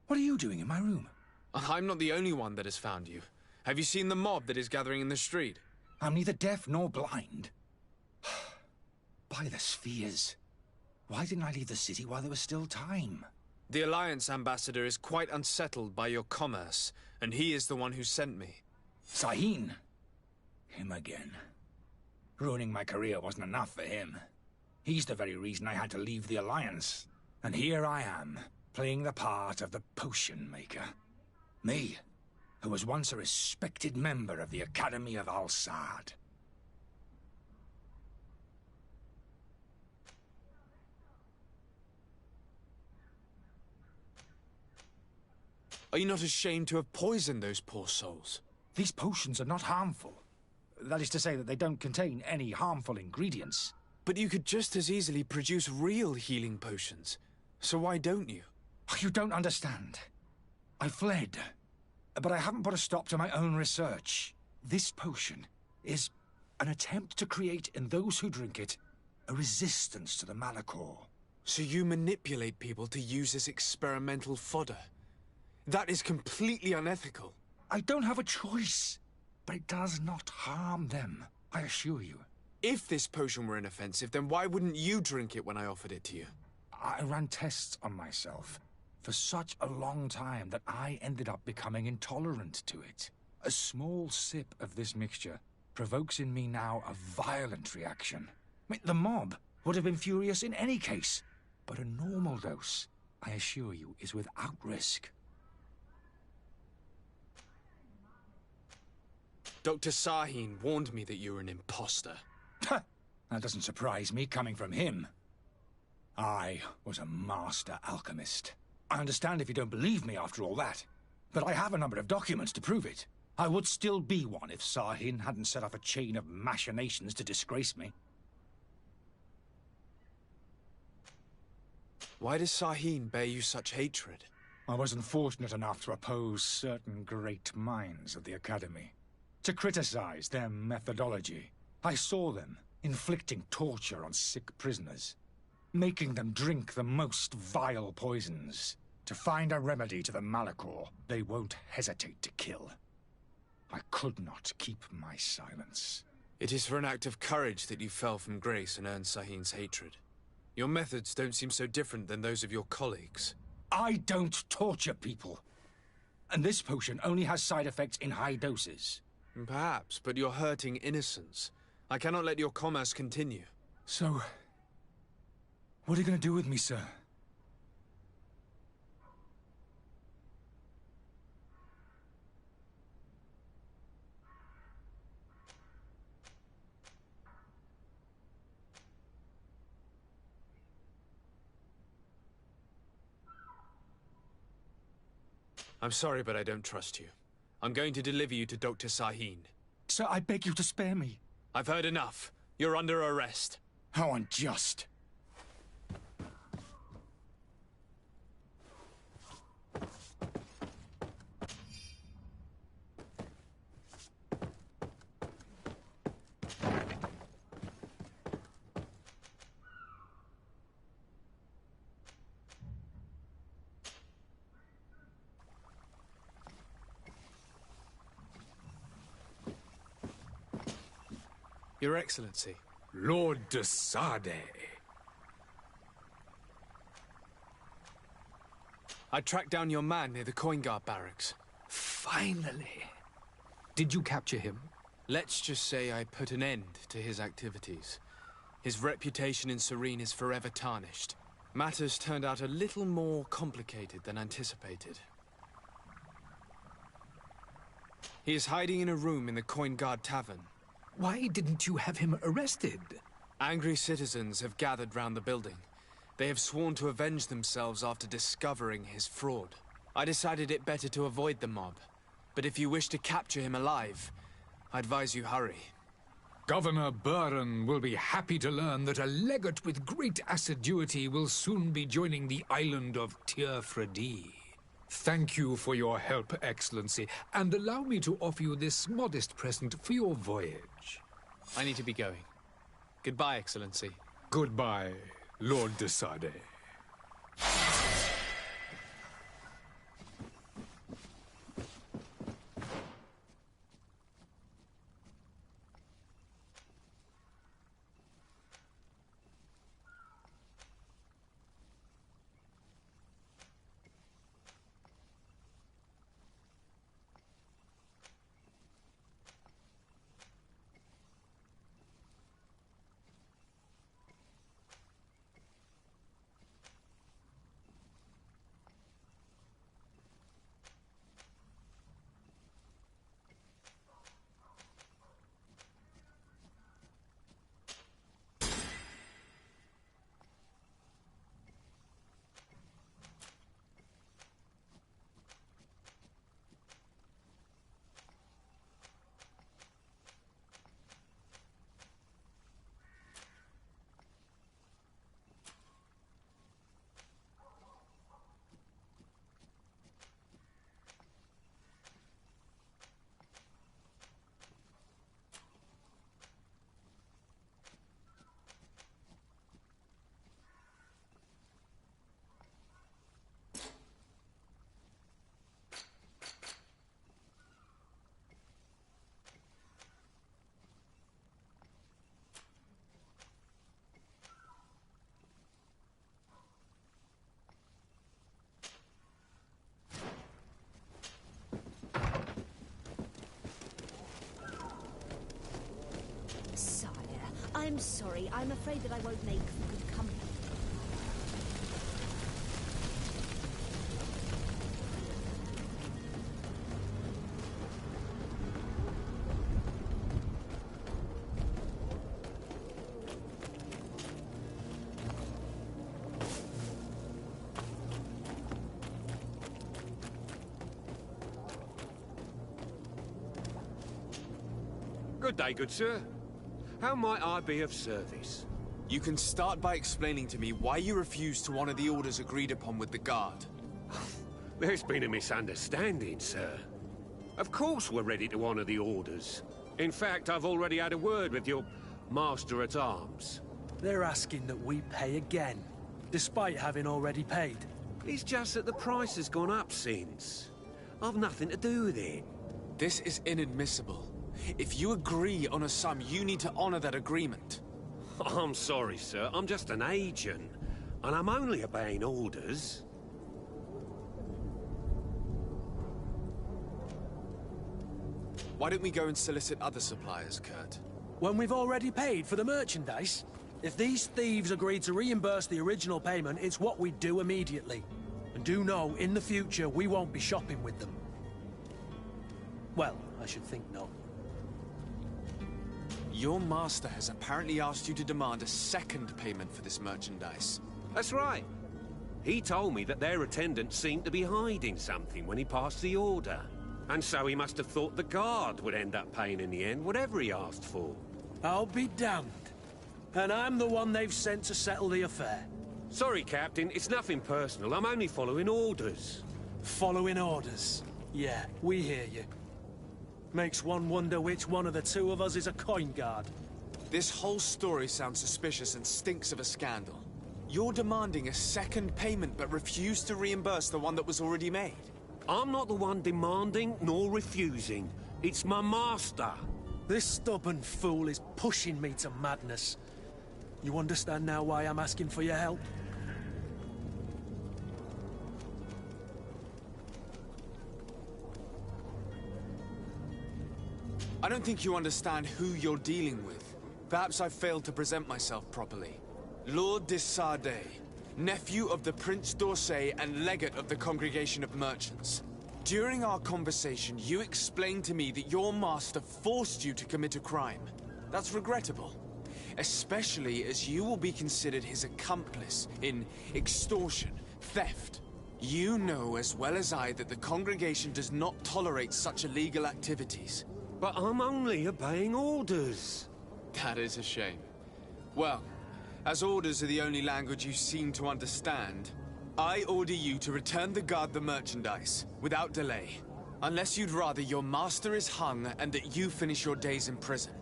What are you doing in my room? I'm not the only one that has found you. Have you seen the mob that is gathering in the street? I'm neither deaf nor blind. By the spheres. Why didn't I leave the city while there was still time? The Alliance ambassador is quite unsettled by your commerce, and he is the one who sent me. Sahin. Him again. Ruining my career wasn't enough for him. He's the very reason I had to leave the Alliance. And here I am, playing the part of the potion maker. Me, who was once a respected member of the Academy of Al-Sad. Are you not ashamed to have poisoned those poor souls? These potions are not harmful. That is to say that they don't contain any harmful ingredients. But you could just as easily produce real healing potions. So why don't you? You don't understand. I fled, but I haven't put a stop to my own research. This potion is an attempt to create in those who drink it a resistance to the Malachor. So you manipulate people to use as experimental fodder? That is completely unethical. I don't have a choice, but it does not harm them, I assure you. If this potion were inoffensive, then why wouldn't you drink it when I offered it to you? I ran tests on myself for such a long time that I ended up becoming intolerant to it. A small sip of this mixture provokes in me now a violent reaction. I mean, the mob would have been furious in any case, but a normal dose, I assure you, is without risk. Dr. Sahin warned me that you were an imposter. That doesn't surprise me, coming from him. I was a master alchemist. I understand if you don't believe me after all that, but I have a number of documents to prove it. I would still be one if Sahin hadn't set off a chain of machinations to disgrace me. Why does Sahin bear you such hatred? I wasn't fortunate enough to oppose certain great minds of the Academy, to criticize their methodology. I saw them inflicting torture on sick prisoners, making them drink the most vile poisons. To find a remedy to the Malachor, they won't hesitate to kill. I could not keep my silence. It is for an act of courage that you fell from grace and earned Sahin's hatred. Your methods don't seem so different than those of your colleagues. I don't torture people. And this potion only has side effects in high doses. Perhaps, but you're hurting innocents. I cannot let your commerce continue. So, what are you going to do with me, sir? I'm sorry, but I don't trust you. I'm going to deliver you to Dr. Sahin. Sir, I beg you to spare me. I've heard enough. You're under arrest. How unjust. Your Excellency. Lord de Sade. I tracked down your man near the Coin Guard barracks. Finally. Did you capture him? Let's just say I put an end to his activities. His reputation in Serene is forever tarnished. Matters turned out a little more complicated than anticipated. He is hiding in a room in the Coin Guard Tavern. Why didn't you have him arrested? Angry citizens have gathered round the building. They have sworn to avenge themselves after discovering his fraud. I decided it better to avoid the mob. But if you wish to capture him alive, I advise you hurry. Governor Buren will be happy to learn that a legate with great assiduity will soon be joining the island of Tierfredi. Thank you for your help, Excellency, and allow me to offer you this modest present for your voyage. I need to be going. Goodbye, Excellency. Goodbye, Lord de Sade. I'm sorry. I'm afraid that I won't make for good company. Good day, good sir. How might I be of service? You can start by explaining to me why you refuse to honor the orders agreed upon with the Guard. There's been a misunderstanding, sir. Of course we're ready to honor the orders. In fact, I've already had a word with your Master-at-Arms. They're asking that we pay again, despite having already paid. It's just that the price has gone up since. I've nothing to do with it. This is inadmissible. If you agree on a sum, you need to honor that agreement. I'm sorry, sir. I'm just an agent. And I'm only obeying orders. Why don't we go and solicit other suppliers, Kurt? When we've already paid for the merchandise? If these thieves agree to reimburse the original payment, it's what we do immediately. And do know, in the future, we won't be shopping with them. Well, I should think not. Your master has apparently asked you to demand a second payment for this merchandise. That's right. He told me that their attendant seemed to be hiding something when he passed the order. And so he must have thought the Guard would end up paying in the end, whatever he asked for. I'll be damned. And I'm the one they've sent to settle the affair. Sorry, Captain. It's nothing personal. I'm only following orders. Following orders? Yeah, we hear you. Makes one wonder which one of the two of us is a coin guard. This whole story sounds suspicious and stinks of a scandal. You're demanding a second payment but refuse to reimburse the one that was already made. I'm not the one demanding nor refusing. It's my master. This stubborn fool is pushing me to madness. You understand now why I'm asking for your help? I don't think you understand who you're dealing with. Perhaps I failed to present myself properly. Lord de Sardet, nephew of the Prince d'Orsay and legate of the Congregation of Merchants. During our conversation, you explained to me that your master forced you to commit a crime. That's regrettable, especially as you will be considered his accomplice in extortion, theft. You know as well as I that the Congregation does not tolerate such illegal activities. But I'm only obeying orders. That is a shame. Well, as orders are the only language you seem to understand, I order you to return the guard the merchandise, without delay. Unless you'd rather your master is hung and that you finish your days in prison.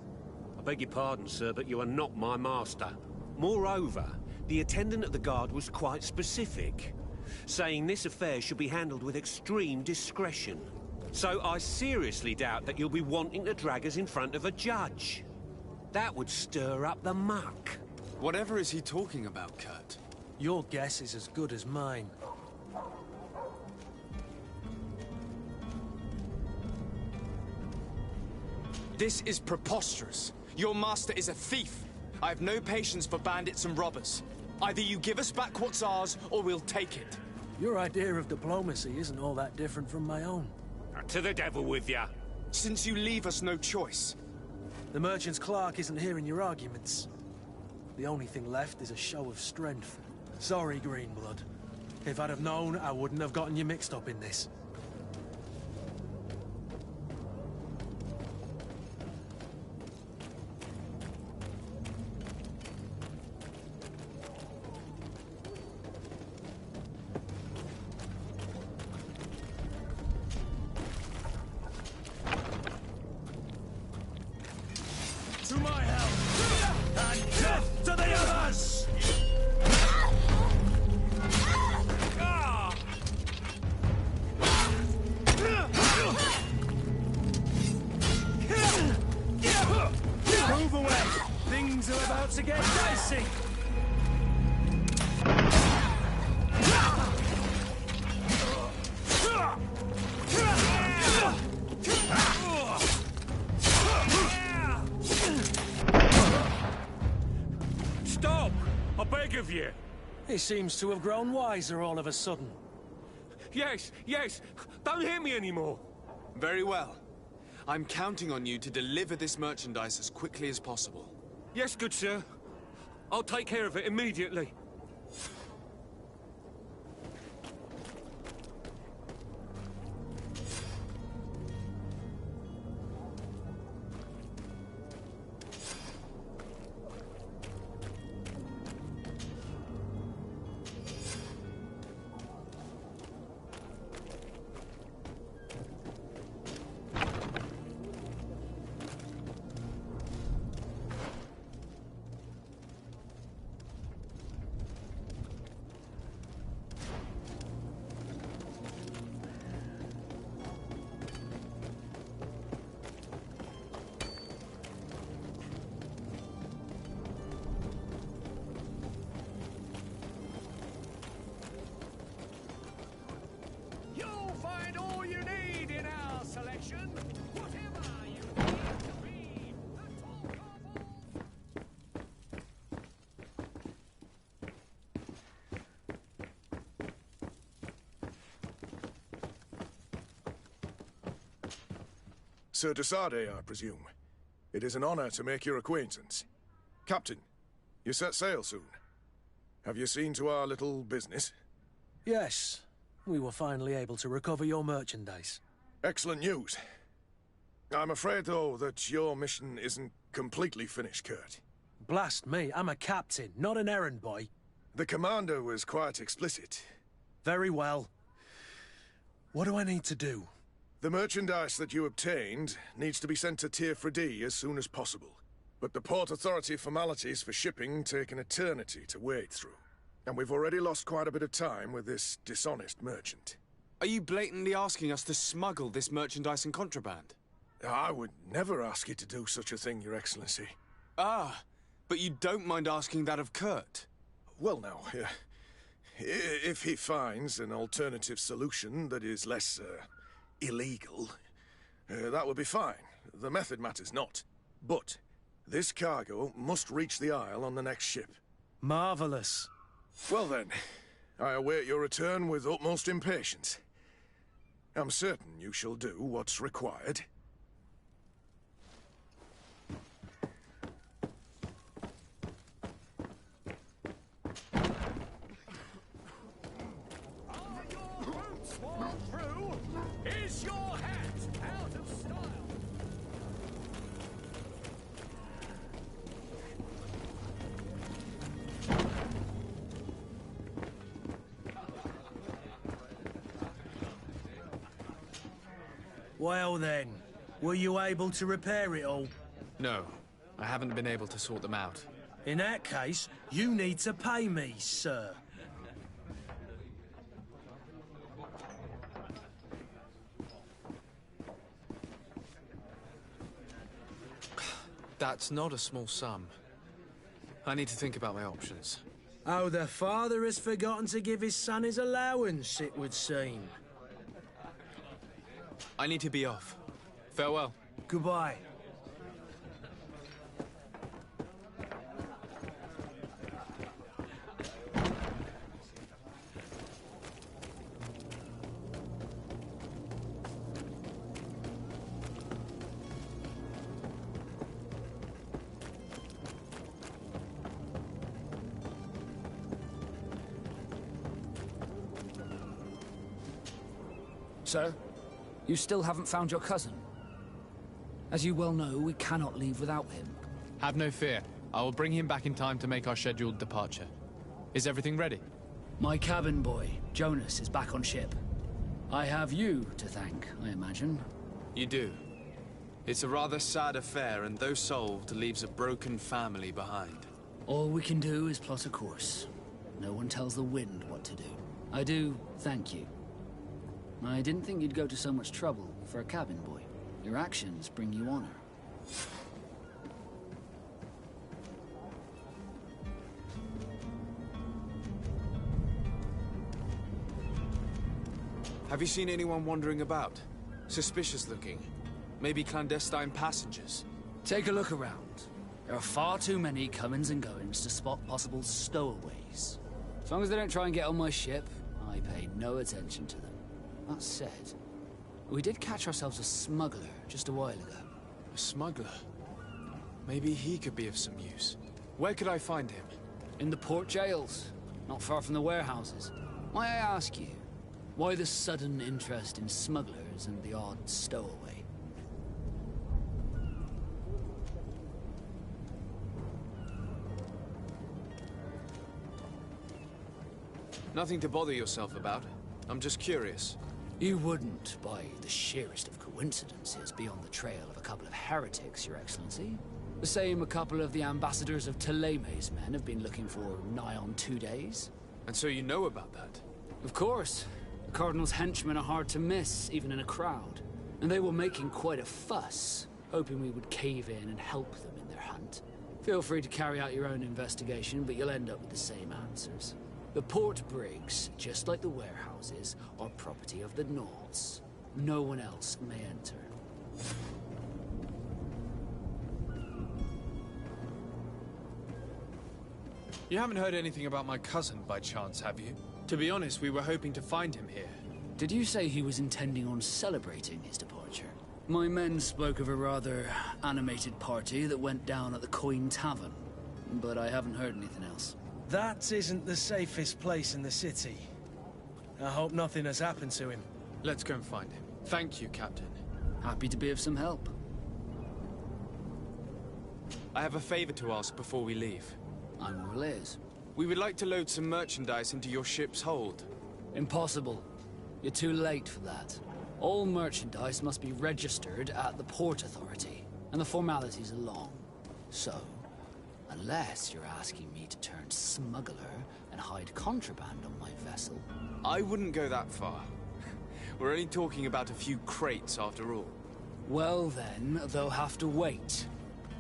I beg your pardon, sir, but you are not my master. Moreover, the attendant at the guard was quite specific, saying this affair should be handled with extreme discretion. So I seriously doubt that you'll be wanting to drag us in front of a judge. That would stir up the muck. Whatever is he talking about, Kurt? Your guess is as good as mine. This is preposterous. Your master is a thief. I have no patience for bandits and robbers. Either you give us back what's ours, or we'll take it. Your idea of diplomacy isn't all that different from my own. To the devil with ya. Since you leave us no choice. The merchant's clerk isn't hearing your arguments. The only thing left is a show of strength. Sorry, Greenblood. If I'd have known, I wouldn't have gotten you mixed up in this. To my help! And death to the others! Move away! Things are about to get dicey! Stop! I beg of you! He seems to have grown wiser all of a sudden. Yes, yes! Don't hit me anymore! Very well. I'm counting on you to deliver this merchandise as quickly as possible. Yes, good sir. I'll take care of it immediately. You'll find all you need in our selection. Whatever you need to be. The talk of Sir de Sardet, I presume. It is an honor to make your acquaintance. Captain, you set sail soon. Have you seen to our little business? Yes. We were finally able to recover your merchandise. Excellent news. I'm afraid, though, that your mission isn't completely finished, Kurt. Blast me, I'm a captain, not an errand boy. The commander was quite explicit. Very well. What do I need to do? The merchandise that you obtained needs to be sent to Tier D as soon as possible. But the Port Authority formalities for shipping take an eternity to wade through. And we've already lost quite a bit of time with this dishonest merchant. Are you blatantly asking us to smuggle this merchandise and contraband? I would never ask you to do such a thing, Your Excellency. Ah, but you don't mind asking that of Kurt? Well, now, if he finds an alternative solution that is less, illegal, that would be fine. The method matters not. But this cargo must reach the Isle on the next ship. Marvelous. Well then, I await your return with utmost impatience. I'm certain you shall do what's required. Is your hat out of style? Well then, were you able to repair it all? No, I haven't been able to sort them out. In that case, you need to pay me, sir. That's not a small sum. I need to think about my options. Oh, the father has forgotten to give his son his allowance, it would seem. I need to be off. Farewell. Goodbye. Sir, you still haven't found your cousin. As you well know, we cannot leave without him. Have no fear. I will bring him back in time to make our scheduled departure. Is everything ready? My cabin boy, Jonas, is back on ship. I have you to thank, I imagine. You do. It's a rather sad affair, and though solved, leaves a broken family behind. All we can do is plot a course. No one tells the wind what to do. I do thank you. I didn't think you'd go to so much trouble for a cabin boy. Your actions bring you honor. Have you seen anyone wandering about? Suspicious looking. Maybe clandestine passengers? Take a look around. There are far too many comings and goings to spot possible stowaways. As long as they don't try and get on my ship, I pay no attention to them. That said, we did catch ourselves a smuggler just a while ago. A smuggler? Maybe he could be of some use. Where could I find him? In the port jails, not far from the warehouses. May I ask you, why the sudden interest in smugglers and the odd stowaway? Nothing to bother yourself about. I'm just curious. You wouldn't, by the sheerest of coincidences, be on the trail of a couple of heretics, Your Excellency. The same a couple of the ambassadors of Ptolemy's men have been looking for nigh on 2 days. And so you know about that? Of course. The Cardinal's henchmen are hard to miss, even in a crowd. And they were making quite a fuss, hoping we would cave in and help them in their hunt. Feel free to carry out your own investigation, but you'll end up with the same answers. The port brigs, just like the warehouses, are property of the Nords. No one else may enter. You haven't heard anything about my cousin by chance, have you? To be honest, we were hoping to find him here. Did you say he was intending on celebrating his departure? My men spoke of a rather animated party that went down at the Coin Tavern, but I haven't heard anything else. That isn't the safest place in the city. I hope nothing has happened to him. Let's go and find him. Thank you, Captain. Happy to be of some help. I have a favor to ask before we leave. I'm all ears. We would like to load some merchandise into your ship's hold. Impossible. You're too late for that. All merchandise must be registered at the Port Authority, and the formalities are long. So, unless you're asking me to turn smuggler and hide contraband on my vessel... I wouldn't go that far. We're only talking about a few crates after all. Well then, they'll have to wait.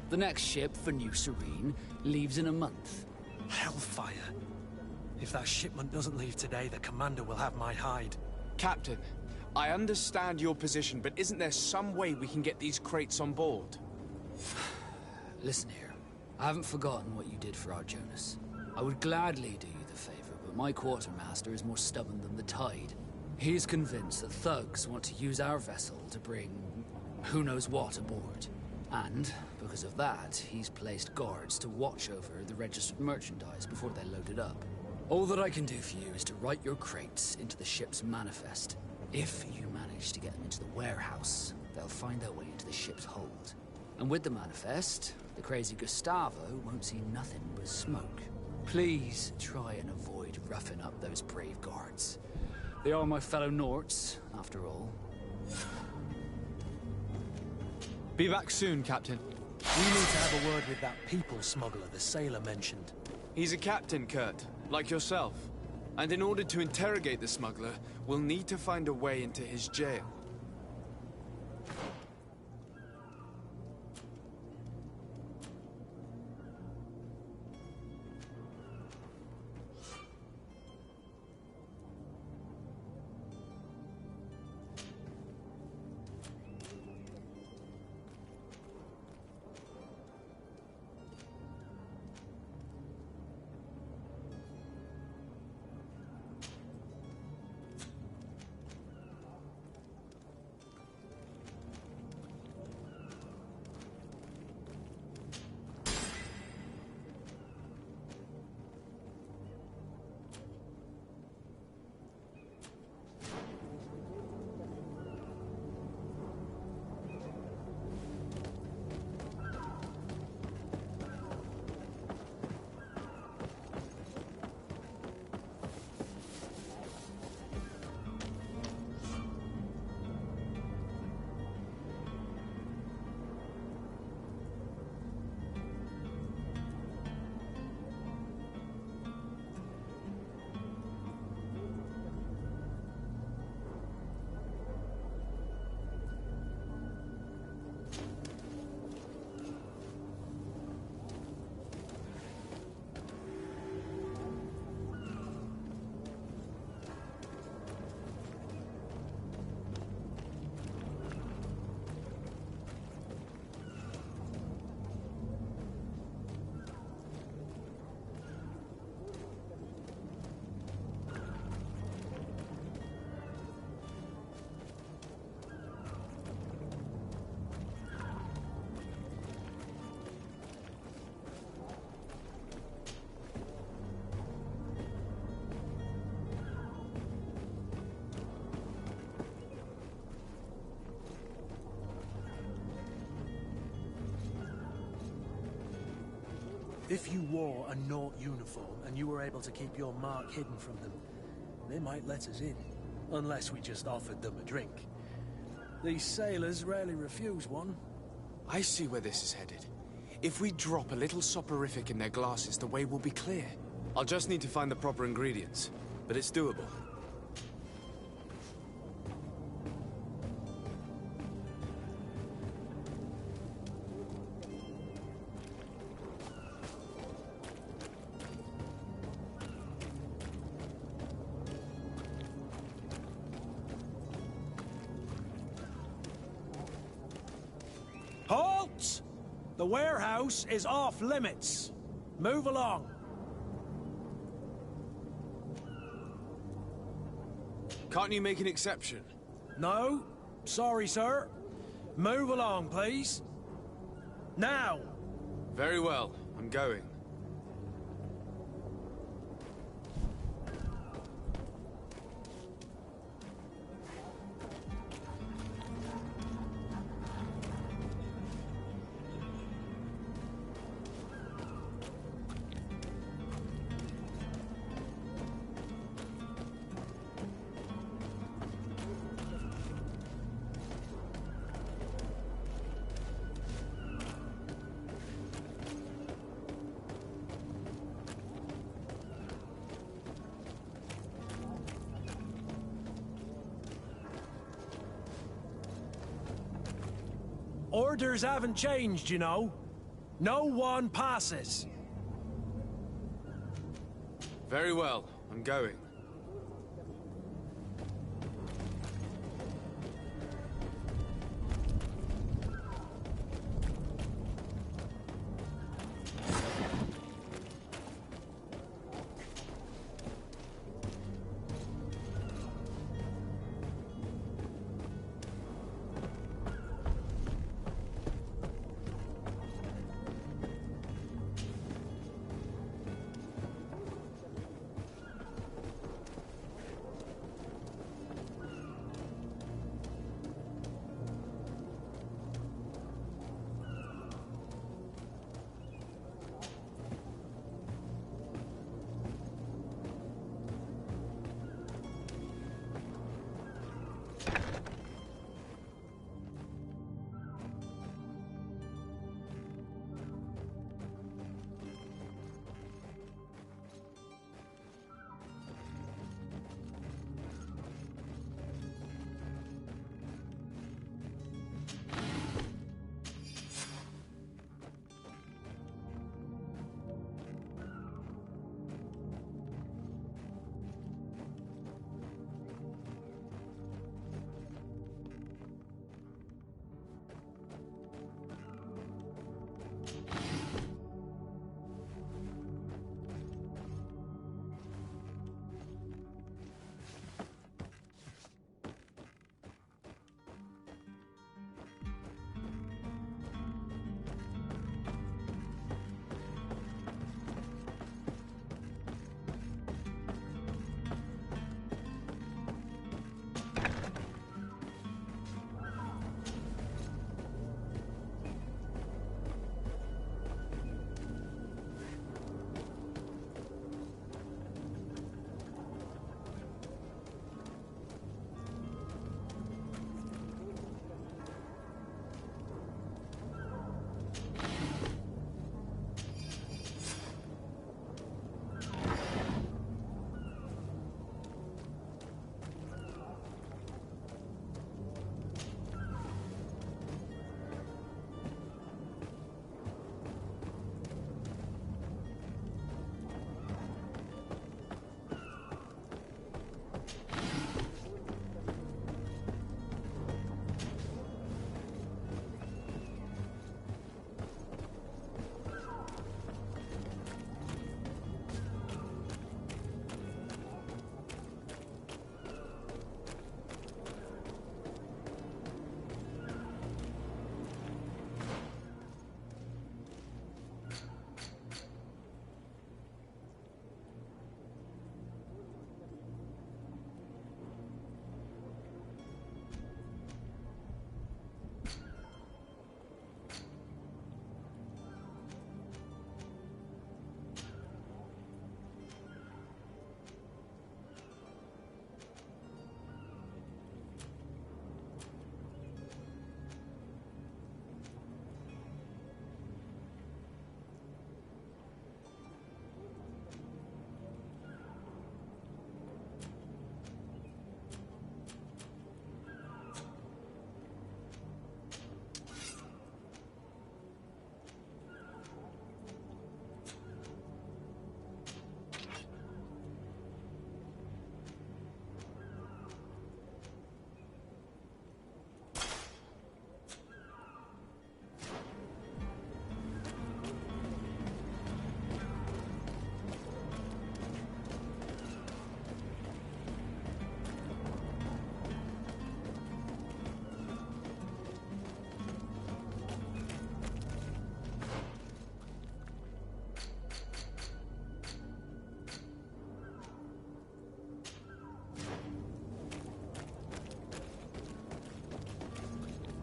The next ship for New Serene leaves in a month. Hellfire. If that shipment doesn't leave today, the commander will have my hide. Captain, I understand your position, but isn't there some way we can get these crates on board? Listen here. I haven't forgotten what you did for our Jonas. I would gladly do you the favor, but my quartermaster is more stubborn than the tide. He is convinced that thugs want to use our vessel to bring who knows what aboard. And, because of that, he's placed guards to watch over the registered merchandise before they load it up. All that I can do for you is to write your crates into the ship's manifest. If you manage to get them into the warehouse, they'll find their way into the ship's hold. And with the manifest, the crazy Gustavo won't see nothing but smoke. Please try and avoid roughing up those brave guards. They are my fellow Norts, after all. Be back soon, Captain. We need to have a word with that people smuggler the sailor mentioned. He's a captain, Kurt, like yourself. And in order to interrogate the smuggler, we'll need to find a way into his jail. If you wore a Nort uniform and you were able to keep your mark hidden from them, they might let us in. Unless we just offered them a drink. These sailors rarely refuse one. I see where this is headed. If we drop a little soporific in their glasses, the way will be clear. I'll just need to find the proper ingredients, but it's doable. Halt! The warehouse is off limits. Move along. Can't you make an exception? No. Sorry, sir. Move along, please. Now! Very well. I'm going. Orders haven't changed, you know. No one passes. Very well. I'm going.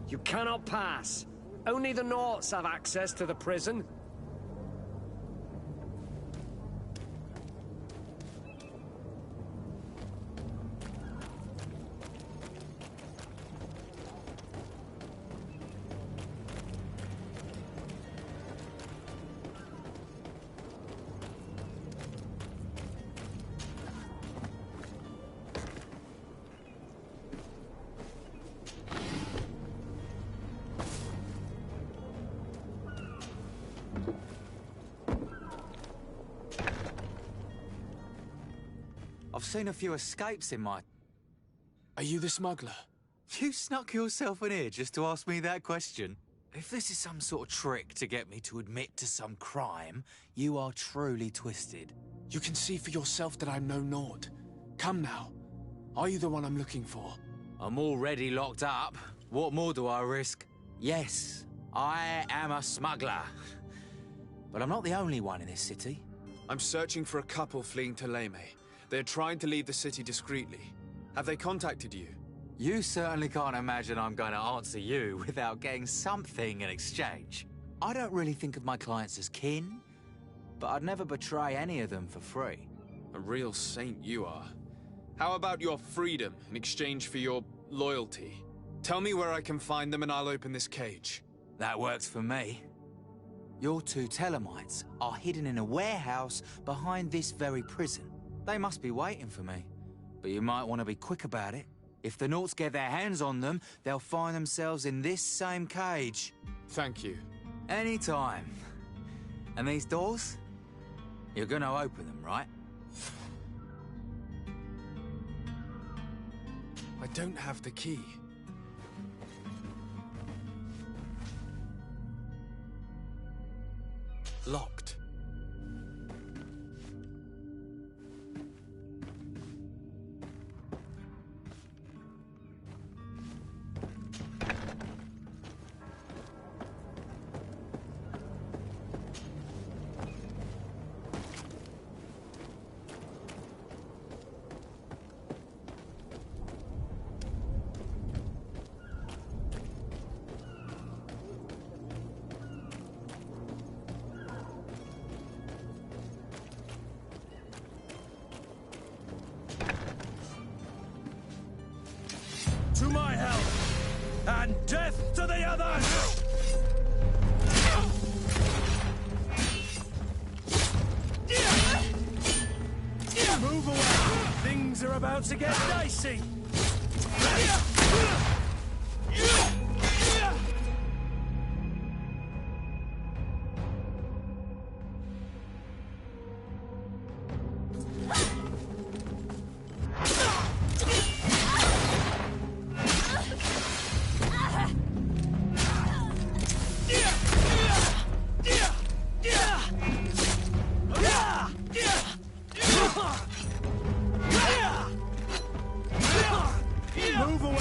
You cannot pass. Only the Naughts have access to the prison. I've seen a few escapes in my... Are you the smuggler? You snuck yourself in here just to ask me that question? If this is some sort of trick to get me to admit to some crime, you are truly twisted. You can see for yourself that I'm no Nord. Come now. Are you the one I'm looking for? I'm already locked up. What more do I risk? Yes, I am a smuggler. But I'm not the only one in this city. I'm searching for a couple fleeing to Leme. They're trying to leave the city discreetly. Have they contacted you? You certainly can't imagine I'm going to answer you without getting something in exchange. I don't really think of my clients as kin, but I'd never betray any of them for free. A real saint you are. How about your freedom in exchange for your loyalty? Tell me where I can find them and I'll open this cage. That works for me. Your two Telemites are hidden in a warehouse behind this very prison. They must be waiting for me, but you might want to be quick about it. If the Nauts get their hands on them, they'll find themselves in this same cage. Thank you. Anytime. And these doors? You're gonna open them, right? I don't have the key. Locked. To my help, and death to the others! Move away! Things are about to get dicey! Move away!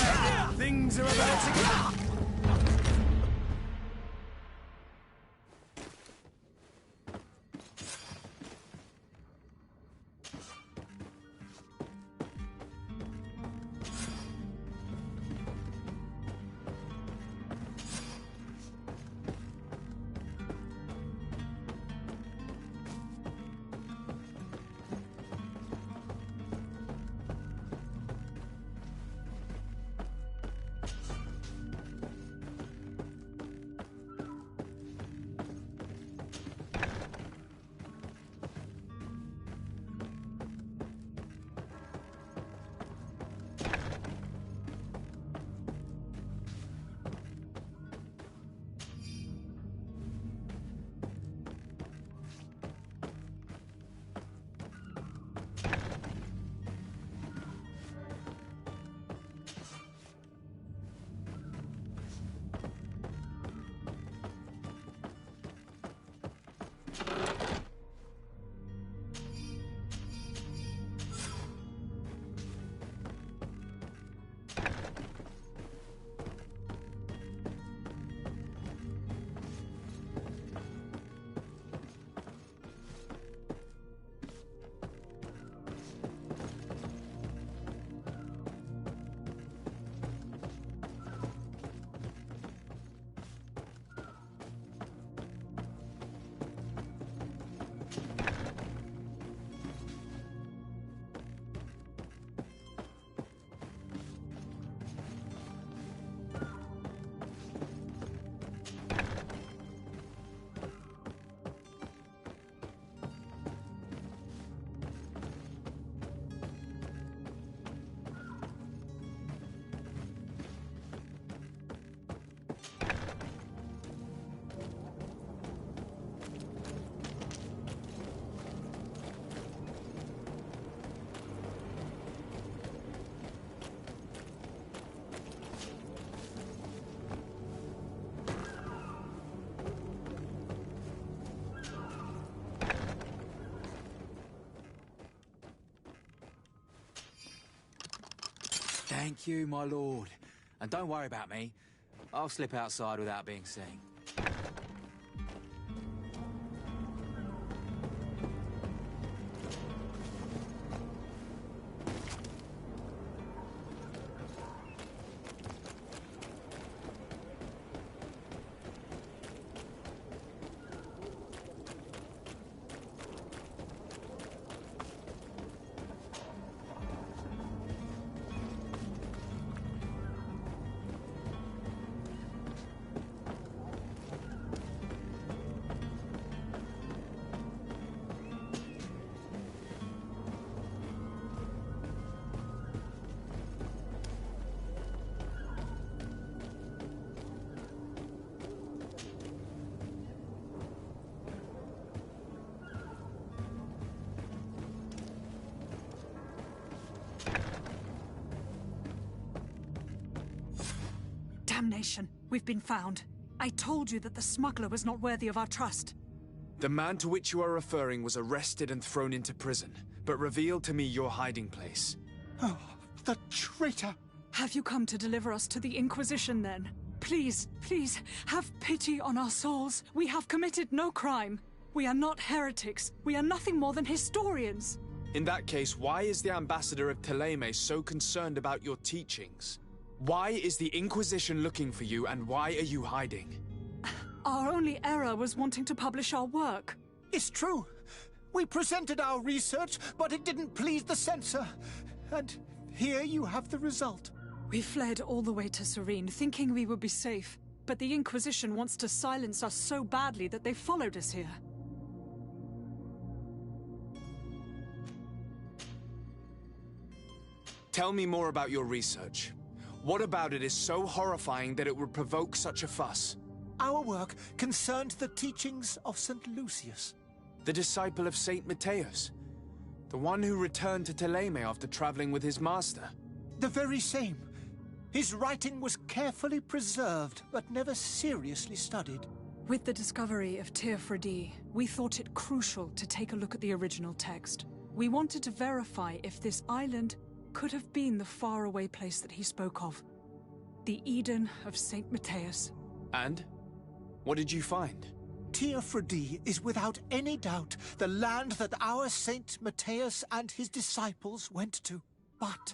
Things are about to get... Thank you, my lord. And don't worry about me. I'll slip outside without being seen. Damnation! We've been found. I told you that the smuggler was not worthy of our trust. The man to which you are referring was arrested and thrown into prison, but revealed to me your hiding place. Oh, the traitor! Have you come to deliver us to the Inquisition, then? Please, please, have pity on our souls. We have committed no crime. We are not heretics. We are nothing more than historians. In that case, why is the ambassador of Thélème so concerned about your teachings? Why is the Inquisition looking for you, and why are you hiding? Our only error was wanting to publish our work. It's true. We presented our research, but it didn't please the censor. And here you have the result. We fled all the way to Serene, thinking we would be safe. But the Inquisition wants to silence us so badly that they followed us here. Tell me more about your research. What about it is so horrifying that it would provoke such a fuss? Our work concerned the teachings of St. Lucius. The disciple of St. Matthias? The one who returned to Thélème after traveling with his master? The very same. His writing was carefully preserved, but never seriously studied. With the discovery of Tir Freddy, we thought it crucial to take a look at the original text. We wanted to verify if this island could have been the faraway place that he spoke of. The Eden of St. Matthias. And? What did you find? Tir Freddy is without any doubt the land that our St. Matthias and his disciples went to. But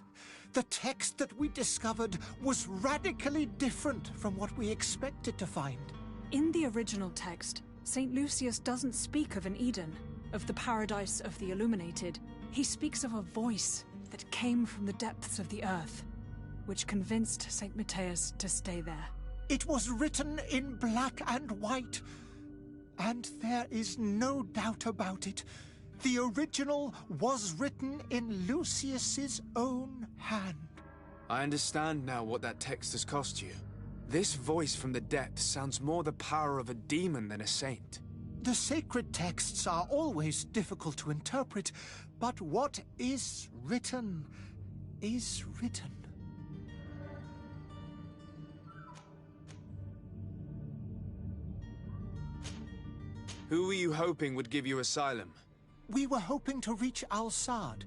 the text that we discovered was radically different from what we expected to find. In the original text, St. Lucius doesn't speak of an Eden, of the paradise of the illuminated. He speaks of a voice that came from the depths of the earth, which convinced St. Matthias to stay there. It was written in black and white, and there is no doubt about it. The original was written in Lucius's own hand. I understand now what that text has cost you. This voice from the depths sounds more the power of a demon than a saint. The sacred texts are always difficult to interpret, but what is written is written. Who were you hoping would give you asylum? We were hoping to reach Al-Sad.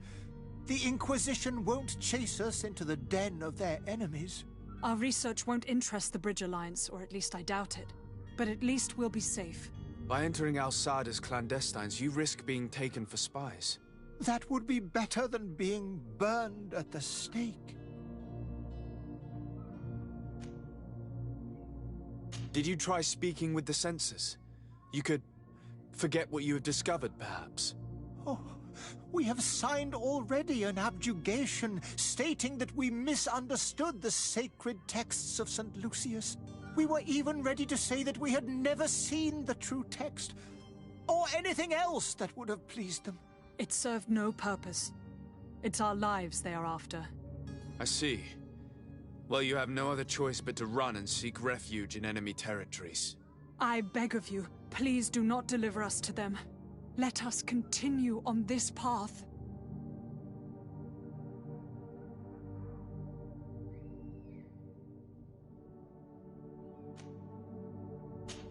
The Inquisition won't chase us into the den of their enemies. Our research won't interest the Bridge Alliance, or at least I doubt it. But at least we'll be safe. By entering Al-Sad as clandestines, you risk being taken for spies. That would be better than being burned at the stake. Did you try speaking with the censors? You could forget what you have discovered, perhaps. Oh, we have signed already an abjugation stating that we misunderstood the sacred texts of St. Lucius. We were even ready to say that we had never seen the true text, or anything else that would have pleased them. It served no purpose. It's our lives they are after. I see. Well, you have no other choice but to run and seek refuge in enemy territories. I beg of you, please do not deliver us to them. Let us continue on this path.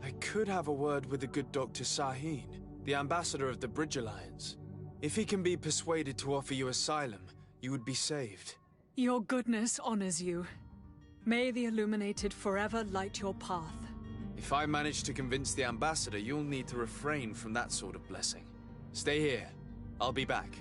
I could have a word with the good Dr. Sahin, the ambassador of the Bridge Alliance. If he can be persuaded to offer you asylum, you would be saved. Your goodness honors you. May the Illuminated forever light your path. If I manage to convince the ambassador, you'll need to refrain from that sort of blessing. Stay here. I'll be back.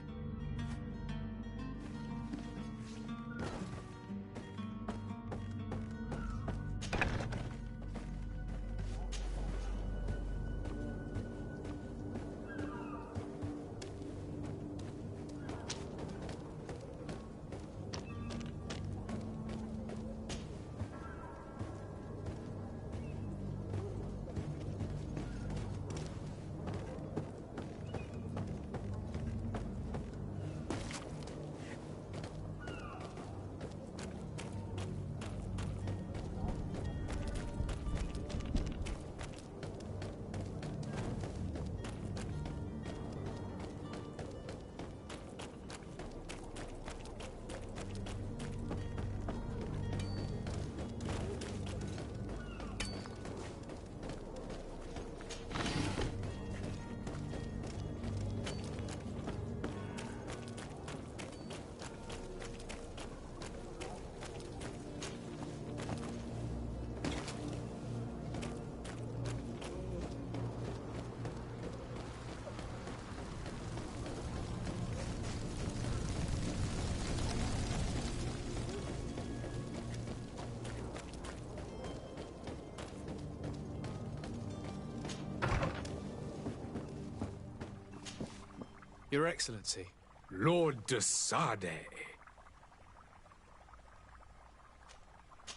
Your Excellency. Lord de Sade.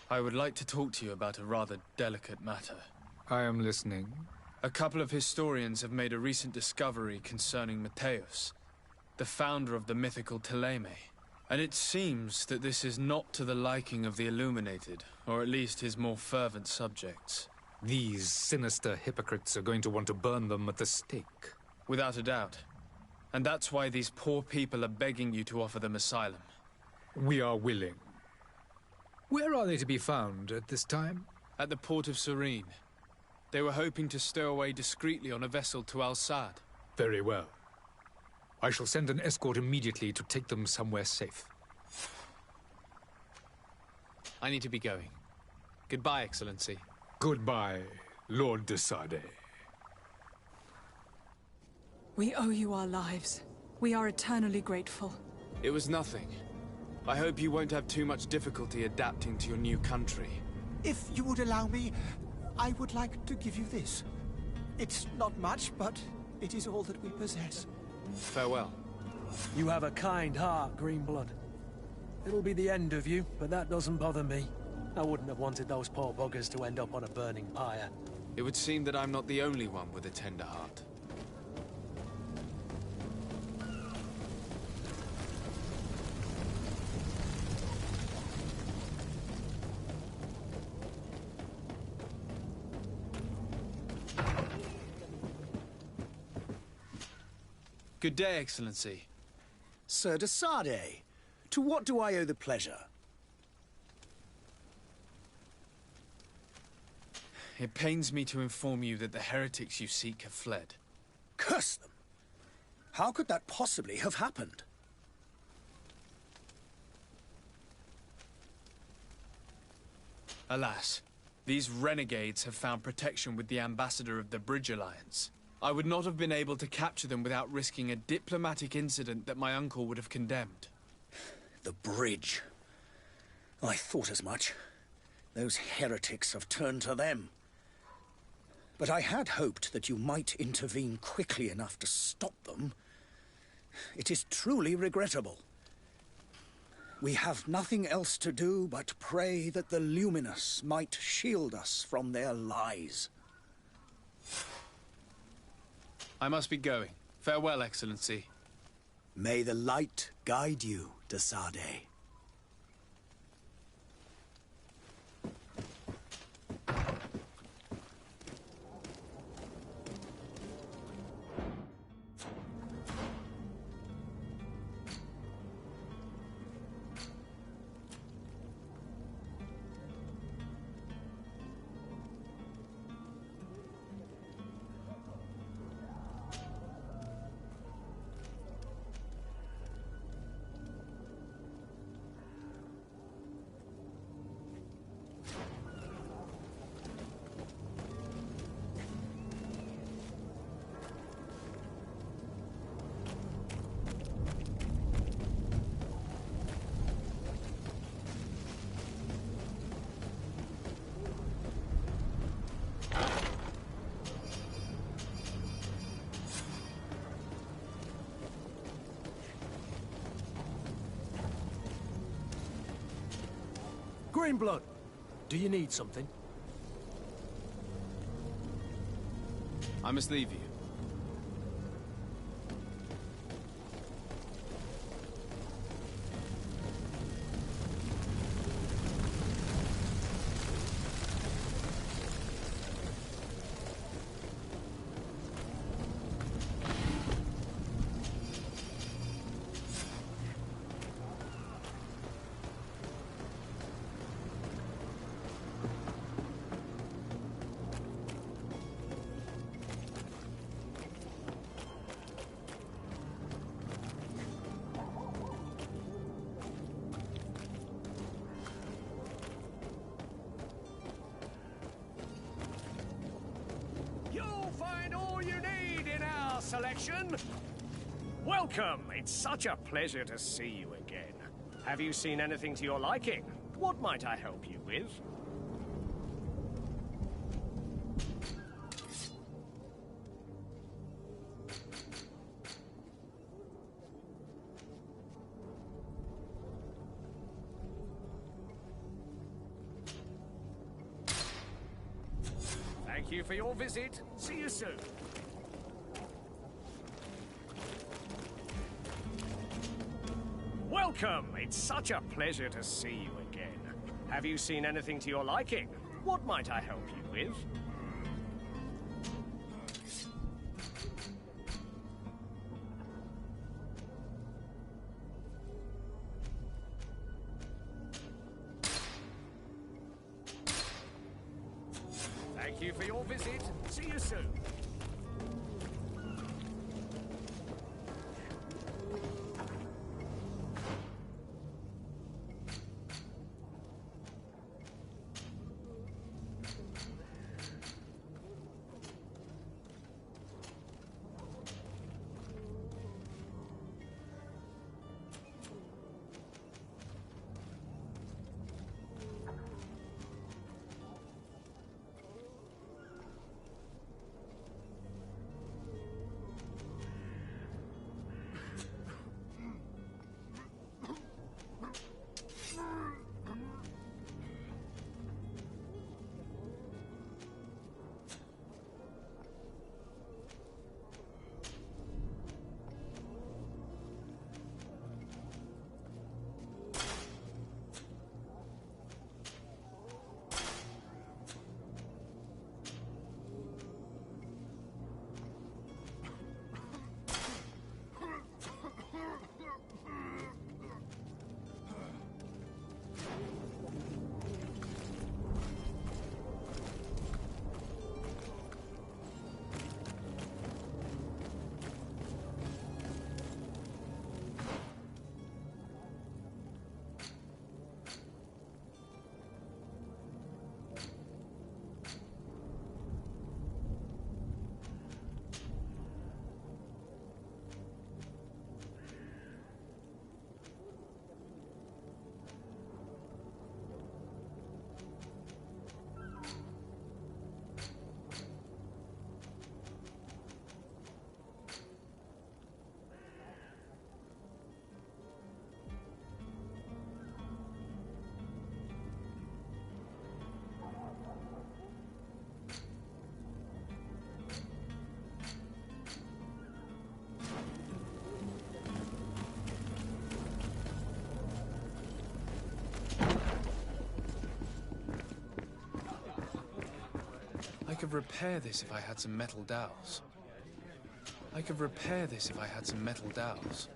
I would like to talk to you about a rather delicate matter. I am listening. A couple of historians have made a recent discovery concerning Mateus, the founder of the mythical Teleme. And it seems that this is not to the liking of the Illuminated, or at least his more fervent subjects. These sinister hypocrites are going to want to burn them at the stake. Without a doubt. And that's why these poor people are begging you to offer them asylum. We are willing. Where are they to be found at this time? At the port of Serene. They were hoping to stow away discreetly on a vessel to Al-Sad. Very well. I shall send an escort immediately to take them somewhere safe. I need to be going. Goodbye, Excellency. Goodbye, Lord de Sade. We owe you our lives. We are eternally grateful. It was nothing. I hope you won't have too much difficulty adapting to your new country. If you would allow me, I would like to give you this. It's not much, but it is all that we possess. Farewell. You have a kind heart, Greenblood. It'll be the end of you, but that doesn't bother me. I wouldn't have wanted those poor buggers to end up on a burning pyre. It would seem that I'm not the only one with a tender heart. Good day, Excellency. Sir de Sade, to what do I owe the pleasure? It pains me to inform you that the heretics you seek have fled. Curse them! How could that possibly have happened? Alas, these renegades have found protection with the ambassador of the Bridge Alliance. I would not have been able to capture them without risking a diplomatic incident that my uncle would have condemned. The bridge. I thought as much. Those heretics have turned to them. But I had hoped that you might intervene quickly enough to stop them. It is truly regrettable. We have nothing else to do but pray that the Luminous might shield us from their lies. I must be going. Farewell, Excellency. May the light guide you, de Sade. Greenblood, do you need something? I must leave you. You'll find all you need in our selection. Welcome. It's such a pleasure to see you again. Have you seen anything to your liking? What might I help you with? Thank you for your visit. See you soon. Welcome. It's such a pleasure to see you again. Have you seen anything to your liking? What might I help you with? Thank you for your visit. See you soon. I could repair this if I had some metal dowels. I could repair this if I had some metal dowels.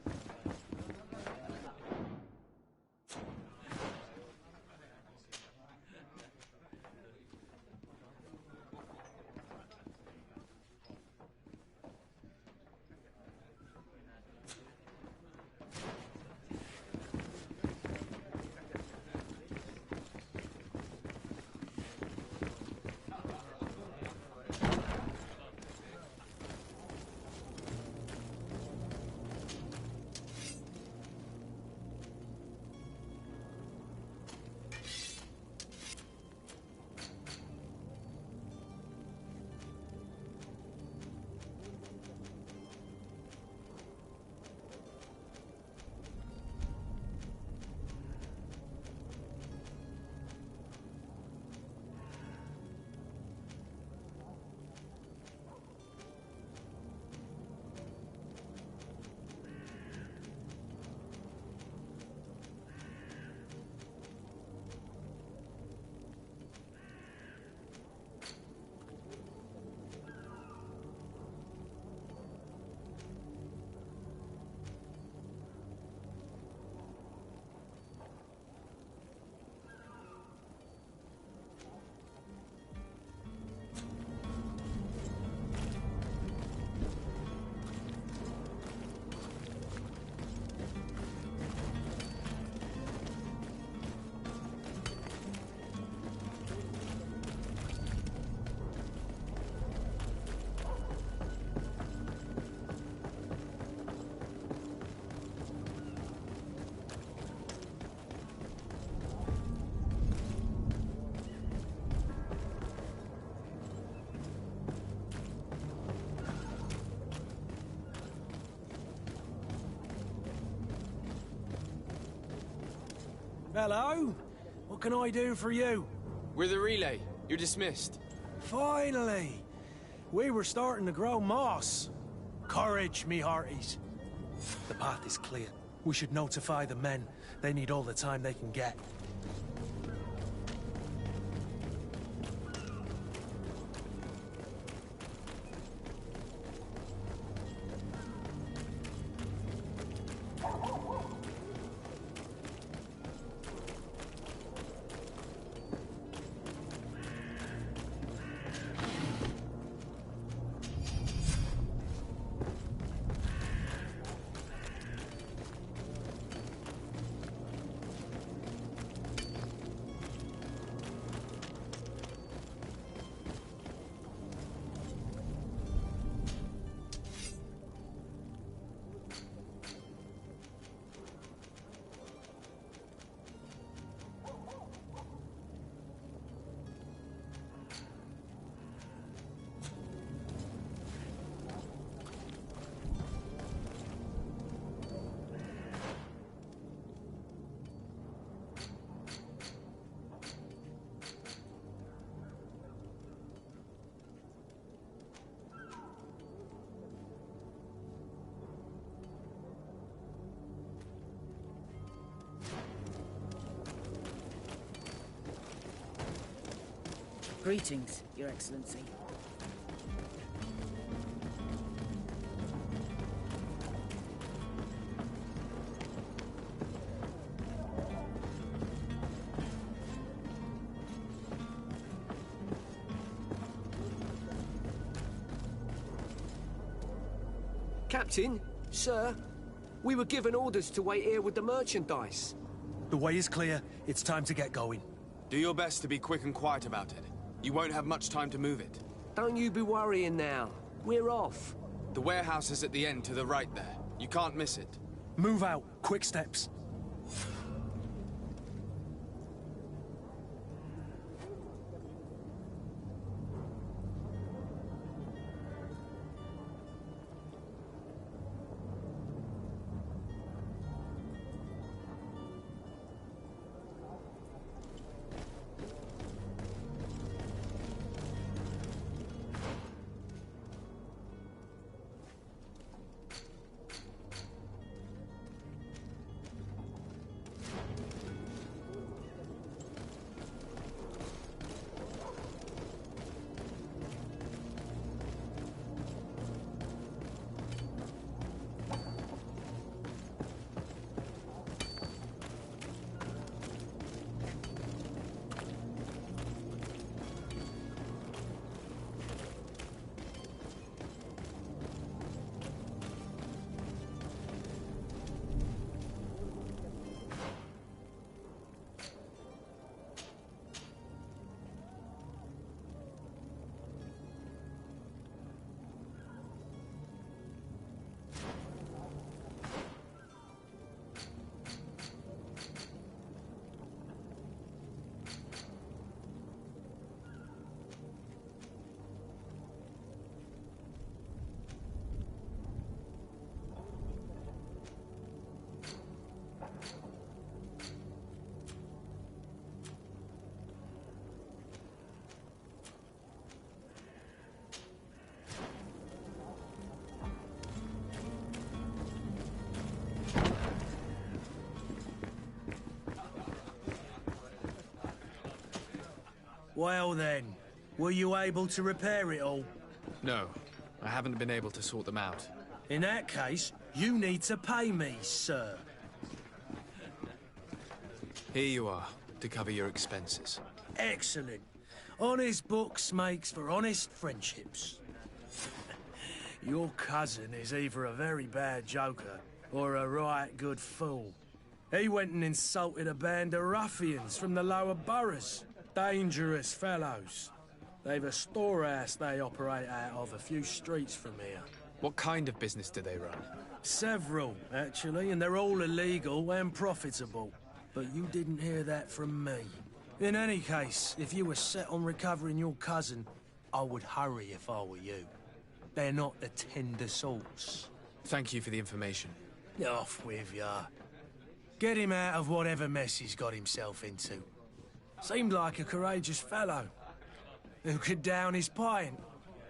Hello? What can I do for you? We're the relay. You're dismissed. Finally! We were starting to grow moss. Courage, me hearties. The path is clear. We should notify the men. They need all the time they can get. Greetings, Your Excellency. Captain, sir, we were given orders to wait here with the merchandise. The way is clear. It's time to get going. Do your best to be quick and quiet about it. You won't have much time to move it. Don't you be worrying now. We're off. The warehouse is at the end to the right there. You can't miss it. Move out. Quick steps. Well then, were you able to repair it all? No, I haven't been able to sort them out. In that case, you need to pay me, sir. Here you are, to cover your expenses. Excellent. Honest books makes for honest friendships. Your cousin is either a very bad joker or a right good fool. He went and insulted a band of ruffians from the lower boroughs. Dangerous fellows. They've a storehouse they operate out of a few streets from here. What kind of business do they run? Several, actually, and they're all illegal and profitable. But you didn't hear that from me. In any case, if you were set on recovering your cousin, I would hurry if I were you. They're not the tender sorts. Thank you for the information. Off with ya. Get him out of whatever mess he's got himself into. Seemed like a courageous fellow. Who could down his pint.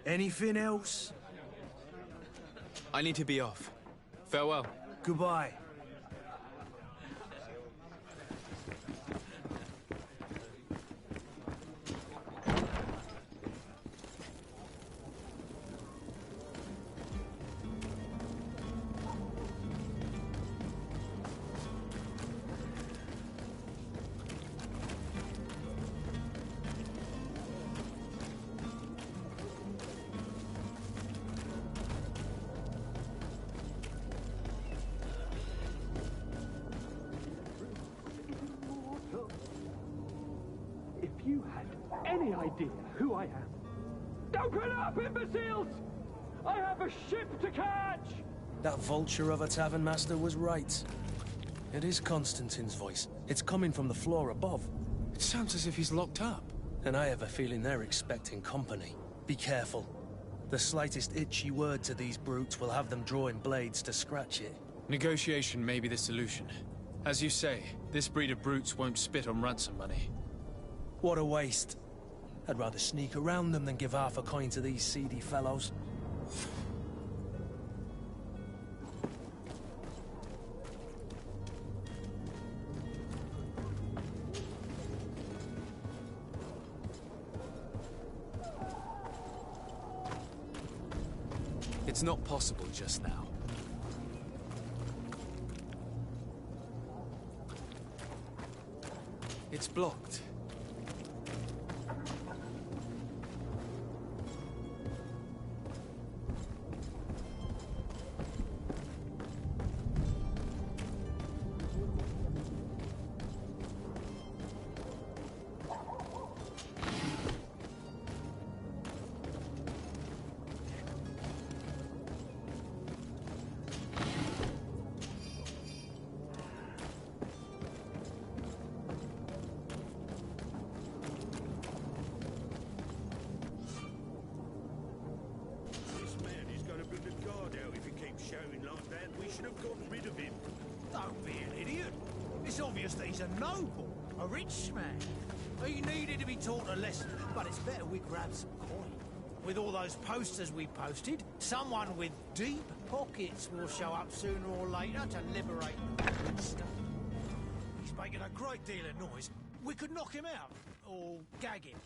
Anything else? I need to be off. Farewell. Goodbye. If you had any idea who I am... Open up, imbeciles! I have a ship to catch! That vulture of a tavern master was right. It is Constantine's voice. It's coming from the floor above. It sounds as if he's locked up. And I have a feeling they're expecting company. Be careful. The slightest itchy word to these brutes will have them drawing blades to scratch it. Negotiation may be the solution. As you say, this breed of brutes won't spit on ransom money. What a waste. I'd rather sneak around them than give half a coin to these seedy fellows. It's not possible just now. It's blocked. Don't be an idiot. It's obvious that he's a noble, a rich man. He needed to be taught a lesson, but it's better we grab some coin. With all those posters we posted, someone with deep pockets will show up sooner or later to liberate the good stuff. He's making a great deal of noise. We could knock him out, or gag him.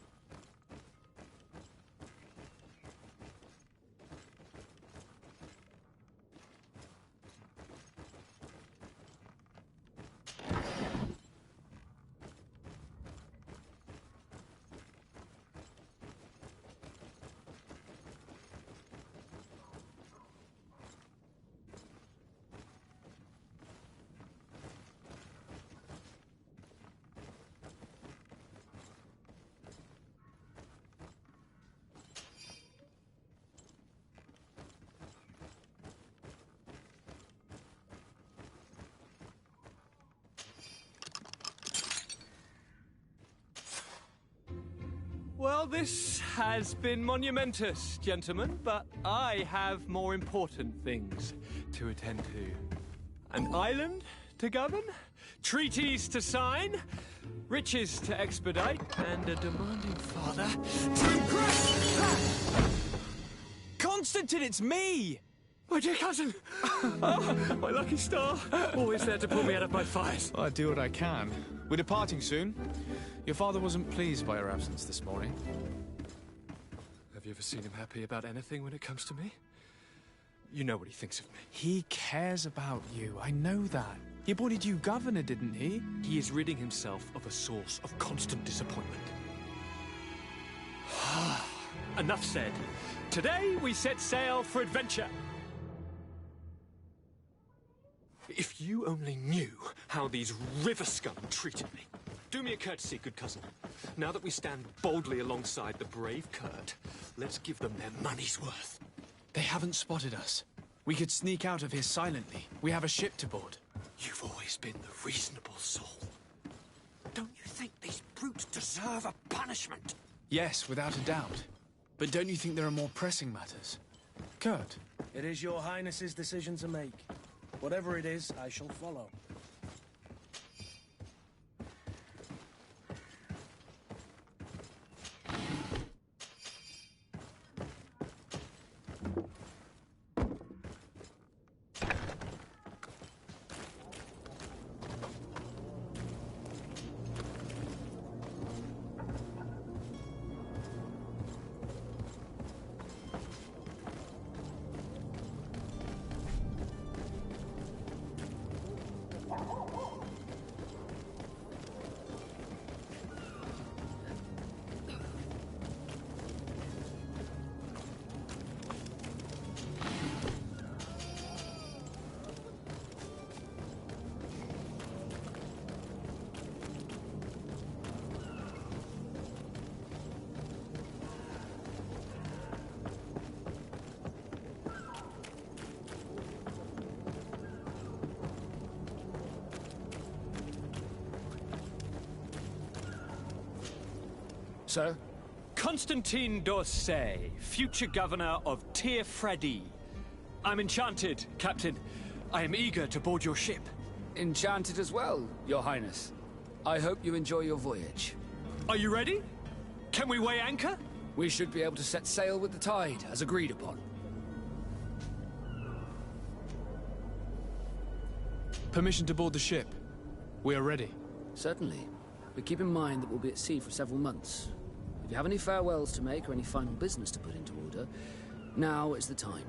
Well, this has been monumentous, gentlemen, but I have more important things to attend to. An island to govern, treaties to sign, riches to expedite, and a demanding father to impress! Constantine, it's me! My dear cousin! Oh, my lucky star! Always there to pull me out of my fires. I'll do what I can. We're departing soon. Your father wasn't pleased by your absence this morning. Have you ever seen him happy about anything when it comes to me? You know what he thinks of me. He cares about you, I know that. He appointed you governor, didn't he? He is ridding himself of a source of constant disappointment. Enough said. Today we set sail for adventure. If you only knew how these river scum treated me. Do me a courtesy, good cousin. Now that we stand boldly alongside the brave Kurt, let's give them their money's worth. They haven't spotted us. We could sneak out of here silently. We have a ship to board. You've always been the reasonable soul. Don't you think these brutes deserve a punishment? Yes, without a doubt. But don't you think there are more pressing matters? Kurt? It is your highness's decision to make. Whatever it is, I shall follow. Sir? Constantine d'Orsay, future governor of Tir Fredi. I'm enchanted, Captain. I am eager to board your ship. Enchanted as well, Your Highness. I hope you enjoy your voyage. Are you ready? Can we weigh anchor? We should be able to set sail with the tide, as agreed upon. Permission to board the ship. We are ready. Certainly. But keep in mind that we'll be at sea for several months. If you have any farewells to make or any final business to put into order, now is the time.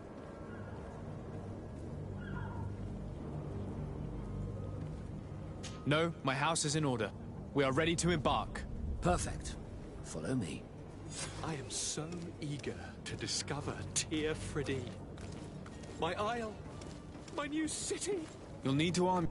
No, my house is in order. We are ready to embark. Perfect. Follow me. I am so eager to discover Tir Fredi. My isle. My new city. You'll need to arm...